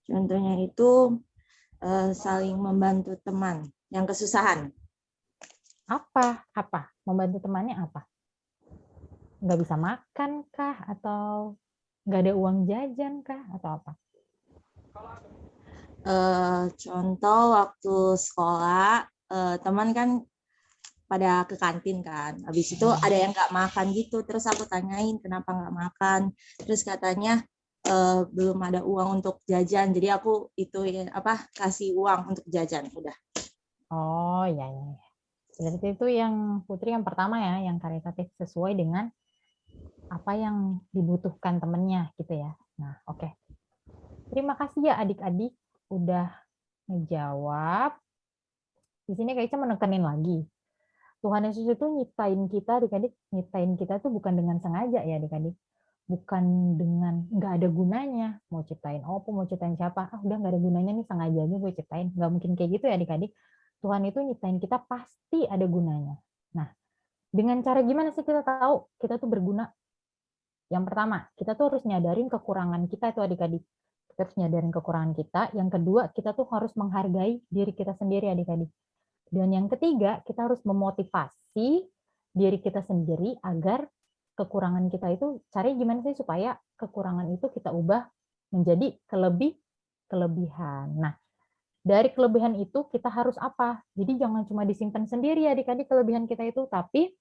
L: Contohnya itu saling membantu teman yang kesusahan.
G: Apa? Membantu temannya apa? Nggak bisa makan kah? Atau nggak ada uang jajan kah? Atau apa?
L: Contoh waktu sekolah, teman kan pada ke kantin kan. Habis itu ada yang nggak makan gitu. Terus aku tanyain kenapa nggak makan. Terus katanya belum ada uang untuk jajan. Jadi aku kasih uang untuk jajan. Udah.
G: Oh iya. Berarti itu yang Putri yang pertama ya, yang karitatif sesuai dengan apa yang dibutuhkan temennya gitu ya. Nah oke. Terima kasih ya adik-adik udah ngejawab. Di sini Kak Ica menekenin lagi. Tuhan Yesus itu nyiptain kita, adik-adik, nyiptain kita tuh bukan dengan sengaja ya adik-adik. Bukan dengan nggak ada gunanya. Mau ciptain apa, mau ciptain siapa, udah nggak ada gunanya nih, sengaja aja gue ciptain. Nggak mungkin kayak gitu ya adik-adik. Tuhan itu nyiptain kita pasti ada gunanya. Nah, dengan cara gimana sih kita tahu kita tuh berguna? Yang pertama, kita tuh harus nyadarin kekurangan kita itu adik-adik. Kita harus nyadarin kekurangan kita. Yang kedua, kita tuh harus menghargai diri kita sendiri adik-adik. Dan yang ketiga, kita harus memotivasi diri kita sendiri agar kekurangan kita itu, cari gimana sih supaya kekurangan itu kita ubah menjadi kelebihan. Nah, dari kelebihan itu kita harus apa? Jadi jangan cuma disimpan sendiri adik-adik kelebihan kita itu, tapi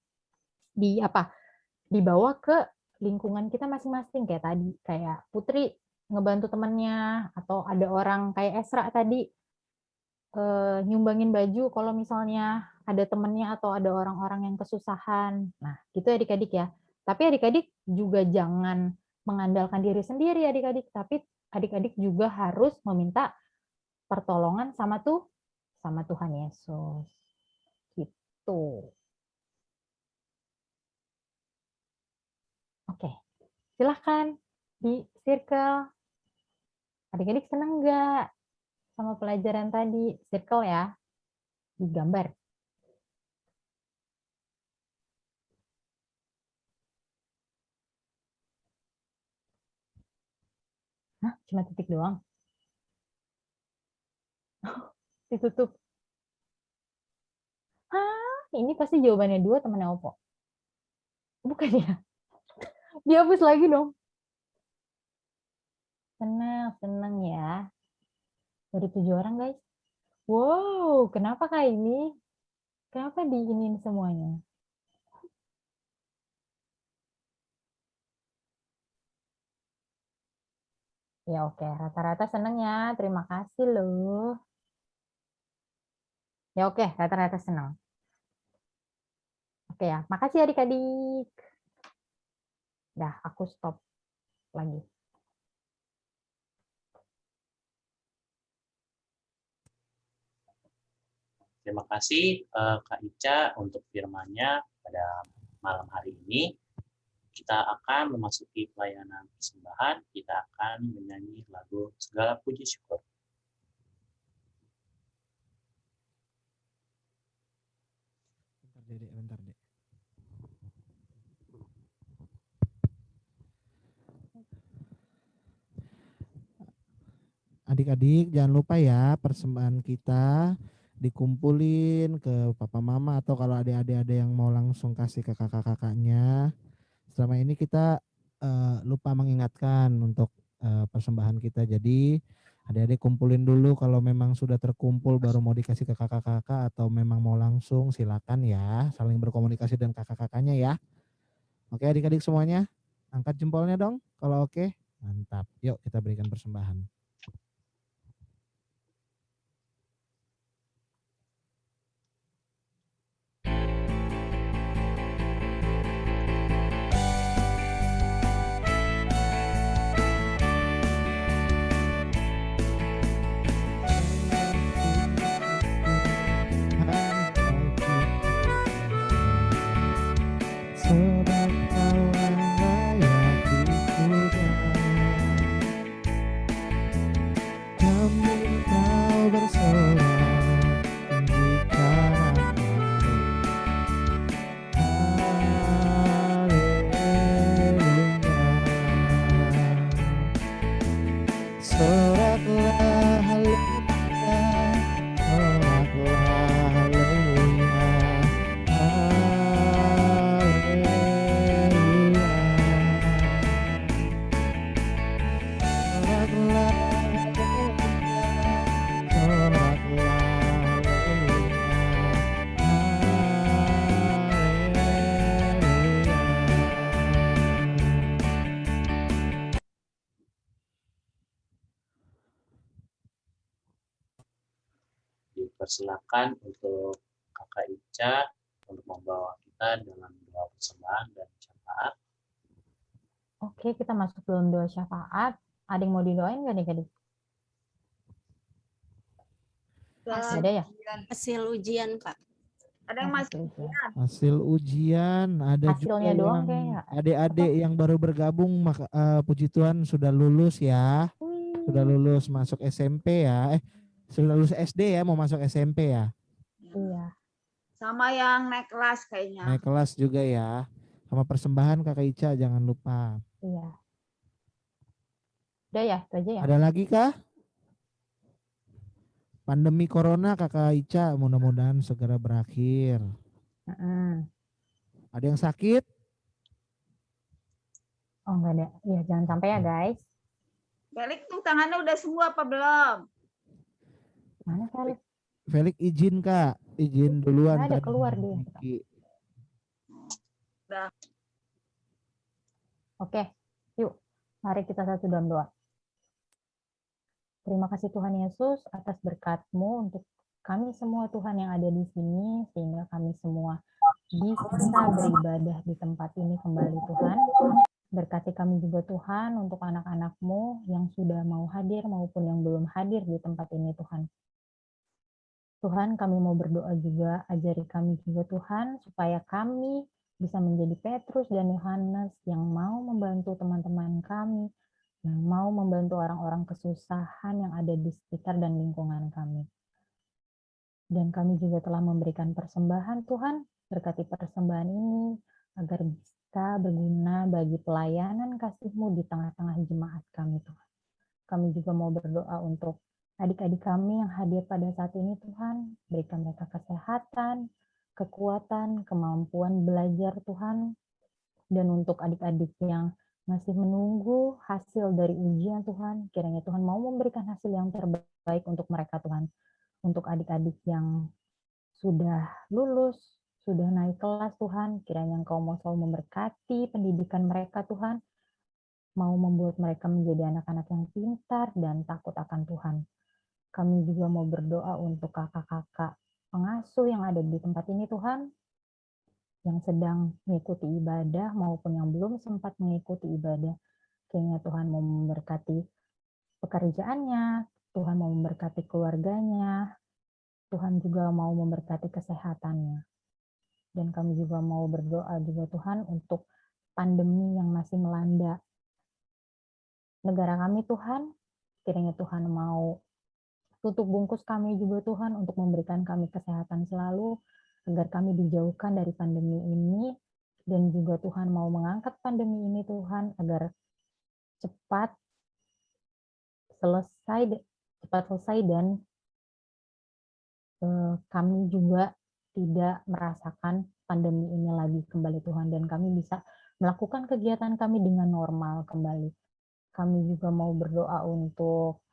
G: dibawa ke lingkungan kita masing-masing kayak tadi, kayak Putri ngebantu temannya, atau ada orang kayak Esra tadi nyumbangin baju kalau misalnya ada temennya atau ada orang-orang yang kesusahan. Nah, gitu adik-adik ya. Tapi adik-adik juga jangan mengandalkan diri sendiri adik-adik, tapi adik-adik juga harus meminta pertolongan sama Tuhan Yesus. Gitu. Oke. Silahkan di circle. Adik-adik seneng nggak sama pelajaran tadi? Circle ya, digambar. Hah, cuma titik doang? Ditutup. Hah, ini pasti jawabannya 2 temannya Opo. Bukan ya? Dihapus lagi dong. Senang ya. Dari 7 orang guys. Wow, kenapa Kak ini? Kenapa diinin semuanya? Ya oke, rata-rata seneng ya. Terima kasih loh. Ya oke, rata-rata senang. Oke ya, makasih adik-adik. Dah, aku stop lagi.
A: Terima kasih Kak Ica untuk firman-Nya pada malam hari ini. Kita akan memasuki pelayanan persembahan. Kita akan menyanyi lagu Segala Puji Syukur.
B: Bentar, Dek. Adik-adik jangan lupa ya, persembahan kita dikumpulin ke papa mama, atau kalau adik-adik ada yang mau langsung kasih ke kakak-kakaknya. Selama ini kita lupa mengingatkan untuk persembahan kita. Jadi adik-adik kumpulin dulu, kalau memang sudah terkumpul baru mau dikasih ke kakak-kakak, atau memang mau langsung silakan ya, saling berkomunikasi dengan kakak-kakaknya ya. Oke adik-adik semuanya, angkat jempolnya dong kalau oke. Mantap, yuk kita berikan persembahan. Sebab kau layak dipuja.
A: Persilakan untuk Kakak Ica untuk membawa kita dalam doa persembahan dan syafaat.
G: Oke, kita masuk dalam doa syafaat. Ada yang mau didoain nggak nih, Gadis? Ada ya?
L: Hasil ujian, Pak.
D: Ada yang masih ujian.
B: Hasil ujian, ada
G: Hasilnya
B: juga
G: doang
B: yang
G: kayaknya.
B: adik-adik yang baru bergabung, puji Tuhan sudah lulus ya. Sudah lulus masuk SMP ya. Sudah lulus SD ya, mau masuk SMP ya.
G: Iya.
D: Sama yang naik kelas kayaknya.
B: Naik kelas juga ya. Sama persembahan Kakak Ica jangan lupa.
G: Iya. Udah ya, itu aja ya.
B: Ada lagi kah? Pandemi corona Kakak Ica mudah-mudahan segera berakhir. Ada yang sakit?
G: Oh enggak ada. Ya jangan sampai ya guys.
D: Felix tuh tangannya udah sembuh apa belum?
G: Mana Felix?
B: Felix izin Kak, izin duluan.
G: Ada
B: tadi.
G: keluar dia.
D: Udah.
G: Oke, yuk. Mari kita satu dalam doa. Terima kasih Tuhan Yesus atas berkat-Mu untuk kami semua Tuhan yang ada di sini, sehingga kami semua bisa beribadah di tempat ini kembali Tuhan. Berkati kami juga Tuhan untuk anak-anak-Mu yang sudah mau hadir maupun yang belum hadir di tempat ini Tuhan. Tuhan, kami mau berdoa juga, ajari kami juga Tuhan, supaya kami bisa menjadi Petrus dan Yohanes yang mau membantu teman-teman kami, yang mau membantu orang-orang kesusahan yang ada di sekitar dan lingkungan kami. Dan kami juga telah memberikan persembahan Tuhan, berkati persembahan ini, agar bisa berguna bagi pelayanan kasih-Mu di tengah-tengah jemaat kami Tuhan. Kami juga mau berdoa untuk adik-adik kami yang hadir pada saat ini Tuhan, berikan mereka kesehatan, kekuatan, kemampuan belajar Tuhan, dan untuk adik-adik yang masih menunggu hasil dari ujian Tuhan, kiranya Tuhan mau memberikan hasil yang terbaik untuk mereka Tuhan. Untuk adik-adik yang sudah lulus, sudah naik kelas Tuhan, kiranya Engkau mau selalu memberkati pendidikan mereka Tuhan, mau membuat mereka menjadi anak-anak yang pintar dan takut akan Tuhan. Kami juga mau berdoa untuk kakak-kakak pengasuh yang ada di tempat ini Tuhan, yang sedang mengikuti ibadah maupun yang belum sempat mengikuti ibadah. Kiranya Tuhan mau memberkati pekerjaannya, Tuhan mau memberkati keluarganya, Tuhan juga mau memberkati kesehatannya. Dan kami juga mau berdoa juga Tuhan untuk pandemi yang masih melanda negara kami Tuhan. Kiranya Tuhan mau tutup bungkus kami juga Tuhan untuk memberikan kami kesehatan selalu, agar kami dijauhkan dari pandemi ini, dan juga Tuhan mau mengangkat pandemi ini Tuhan, agar cepat selesai dan kami juga tidak merasakan pandemi ini lagi kembali Tuhan, dan kami bisa melakukan kegiatan kami dengan normal kembali. Kami juga mau berdoa untuk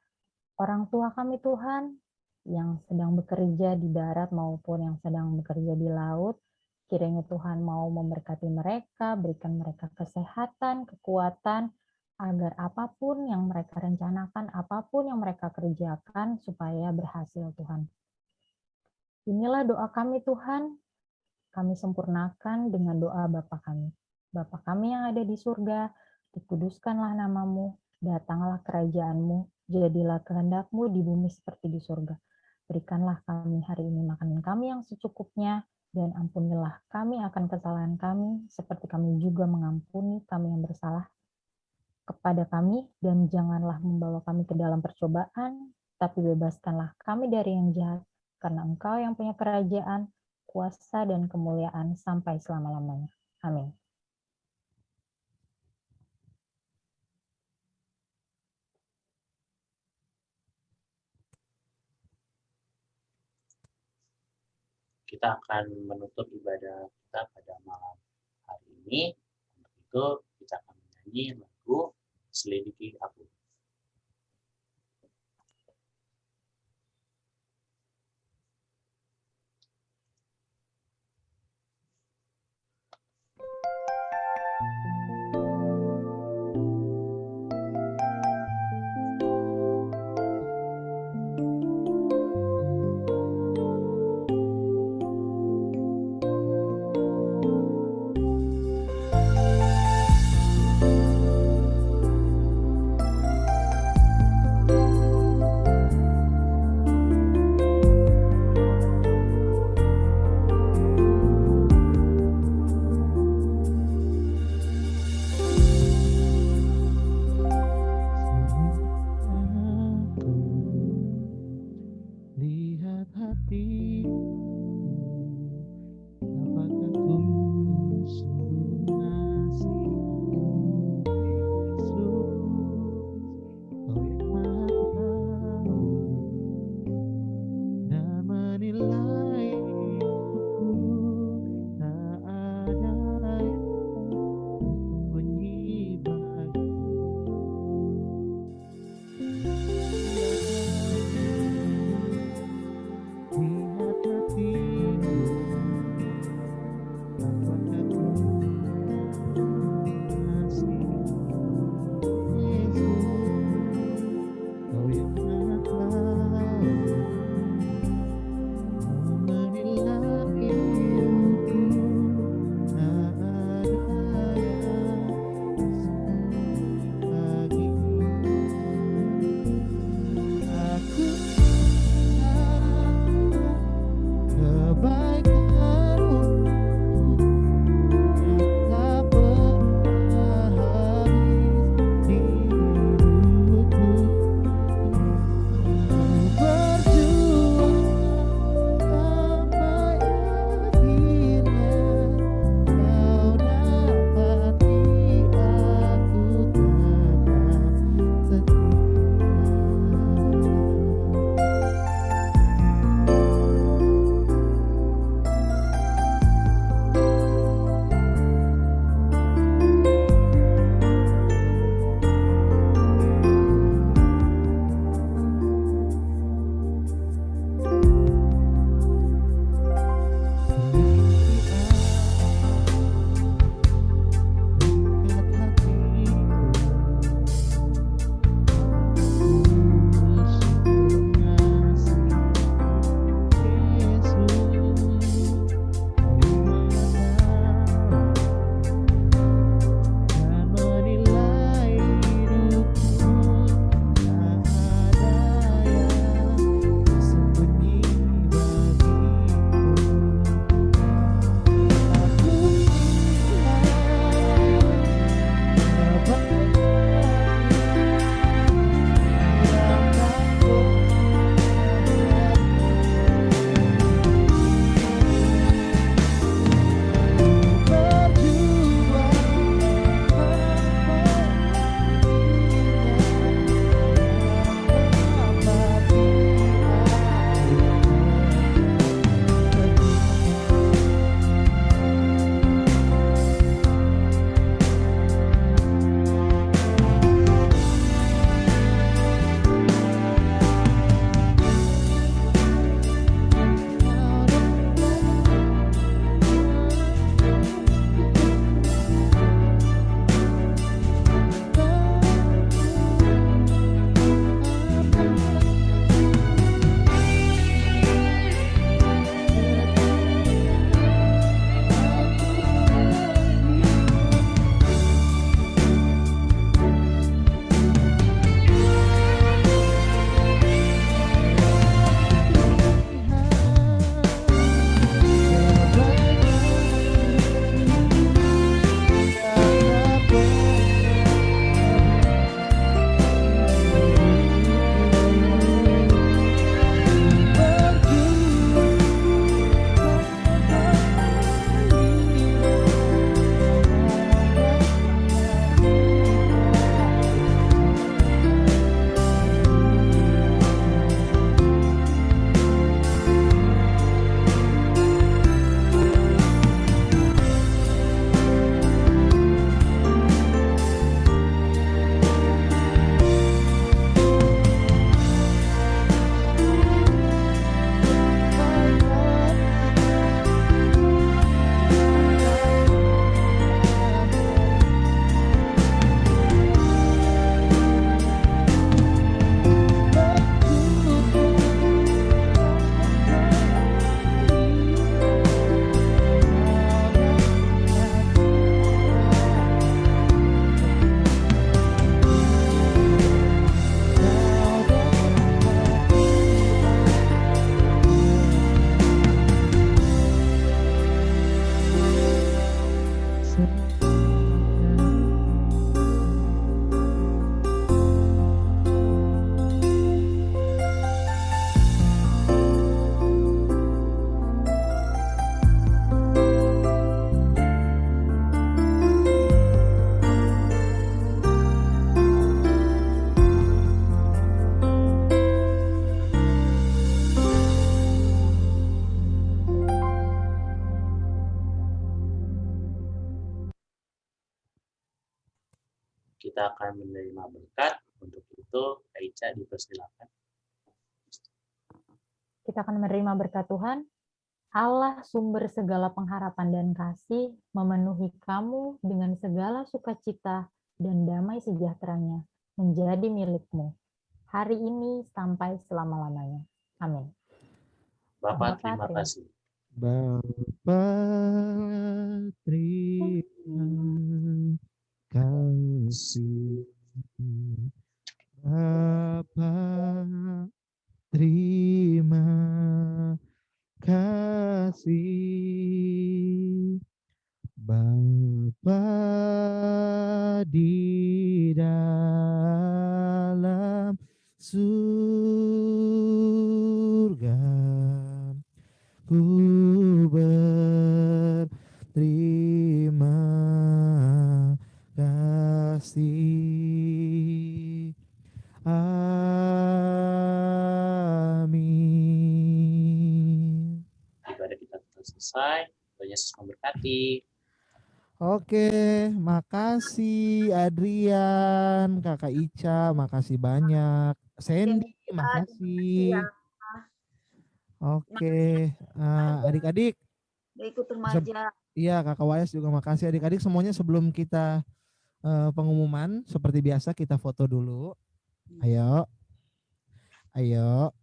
G: orang tua kami Tuhan, yang sedang bekerja di darat maupun yang sedang bekerja di laut. Kiranya Tuhan mau memberkati mereka, berikan mereka kesehatan, kekuatan, agar apapun yang mereka rencanakan, apapun yang mereka kerjakan, supaya berhasil Tuhan. Inilah doa kami Tuhan, kami sempurnakan dengan doa Bapa kami. Bapa kami yang ada di surga, dikuduskanlah namamu, datanglah kerajaan-Mu, jadilah kehendak-Mu di bumi seperti di surga. Berikanlah kami hari ini makanan kami yang secukupnya, dan ampunilah kami akan kesalahan kami, seperti kami juga mengampuni kami yang bersalah kepada kami, dan janganlah membawa kami ke dalam percobaan, tapi bebaskanlah kami dari yang jahat, karena Engkau yang punya kerajaan, kuasa, dan kemuliaan sampai selama-lamanya. Amin.
A: Kita akan menutup ibadah kita pada malam hari ini. Untuk itu kita akan menyanyi lagu Selidiki Aku. kita akan menerima berkat. Untuk itu, Kak Ica dipersilakan.
G: Kita akan menerima berkat Tuhan. Allah sumber segala pengharapan dan kasih memenuhi kamu dengan segala sukacita dan damai sejahteranya menjadi milikmu hari ini sampai selama-lamanya. Amin.
A: Bapak, terima kasih.
B: Bapa, terima kasih. Bapa, terima kasih. Bapa di dalam surga, ku berterima kasih. Amin.
A: Ibadah kita telah selesai. Tuhan Yesus memberkati.
B: Oke, makasih Adrian, Kakak Ica, makasih banyak. Sandy, makasih. Oke, adik-adik.
D: Udah ikut remaja.
B: Iya, Kakak Wayas juga makasih. Adik-adik semuanya, sebelum kita pengumuman, seperti biasa kita foto dulu. Ayo. Ayo.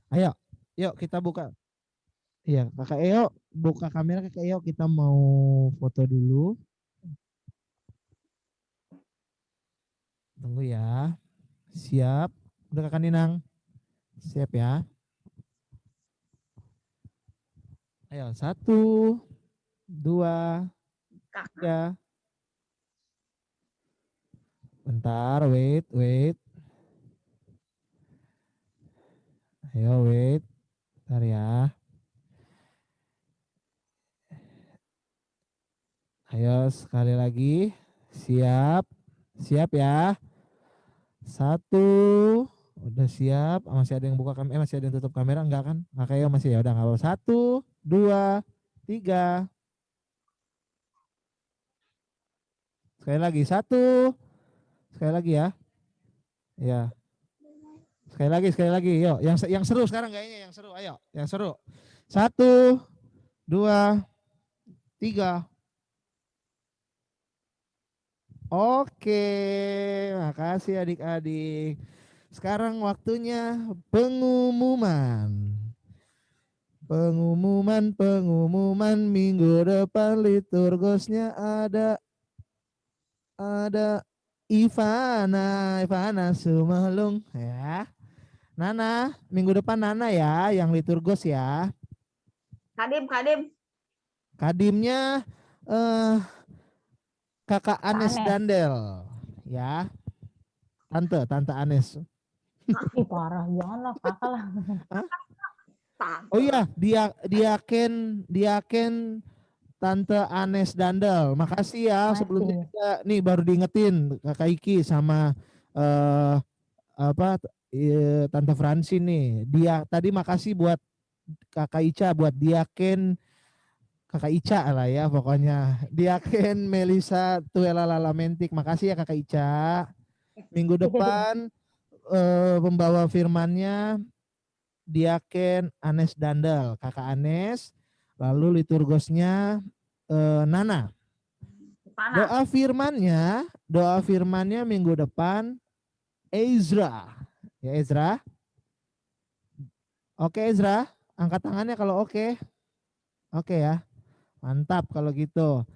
B: Ayo, yuk kita buka. Iya, Kakak Eo, buka kamera Kakak Eo, kita mau foto dulu. Tunggu ya. Siap. Udah Kakak Ninang? Siap ya. Ayo, 1, 2, 3. Bentar, wait. Ayo, wait. Bentar ya. Ayo, sekali lagi. Siap. Siap ya. 1. Udah siap. Masih ada yang buka kamera, masih ada yang tutup kamera enggak kan? Nah, kayak masih ya udah enggak apa-apa. 1, 2, 3. Sekali lagi. 1. Sekali lagi ya. Ya. Sekali lagi. Yuk, yang seru sekarang kayaknya yang seru. Ayo, yang seru. 1, 2, 3. Oke, makasih adik-adik. Sekarang waktunya pengumuman. Pengumuman minggu depan liturgosnya ada Ivana Sumelung ya. Nana, minggu depan Nana ya yang liturgos ya.
D: Kadim.
B: Kadimnya Kakak Anes Dandel ya. Tante Anes.
G: Ih, parah, janganlah kakak lah.
B: Oh iya, diaken Tante Anes Dandel. Makasih ya sebelumnya juga nih baru diingetin Kakak Iki sama Tante Francine nih. Dia tadi makasih buat Kakak Ica buat diaken Kakak Ica lah ya pokoknya. Diaken Melisa Tuela Lalamentik. Makasih ya Kakak Ica. Minggu depan pembawa firmannya Diaken Anes Dandel, Kakak Anes. Lalu liturgosnya Nana. Doa firmannya minggu depan Ezra. Ya Ezra. Oke Ezra, angkat tangannya kalau oke. Oke ya. Mantap kalau gitu.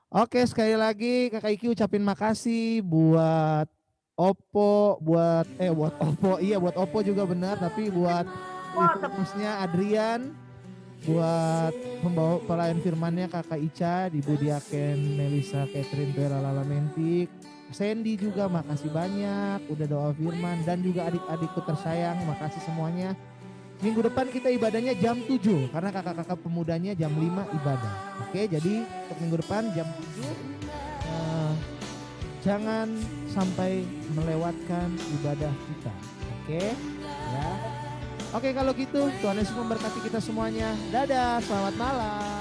B: Oke, sekali lagi Kakak Iki ucapin makasih buat Oppo, buat Oppo juga benar, tapi buat liturgosnya Adrian, buat pembawa pelayan firmannya Kakak Ica, Ibu Diaken Melisa Catherine Tuela Lalamentik, Sandy juga makasih banyak udah doa firman, dan juga adik-adikku tersayang makasih semuanya. Minggu depan kita ibadahnya jam 7 karena kakak-kakak pemudanya jam 5 ibadah. Oke, jadi untuk minggu depan jam 7 jangan sampai melewatkan ibadah kita. Oke? Ya. Oke, kalau gitu Tuhan Yesus memberkati kita semuanya. Dadah, selamat malam.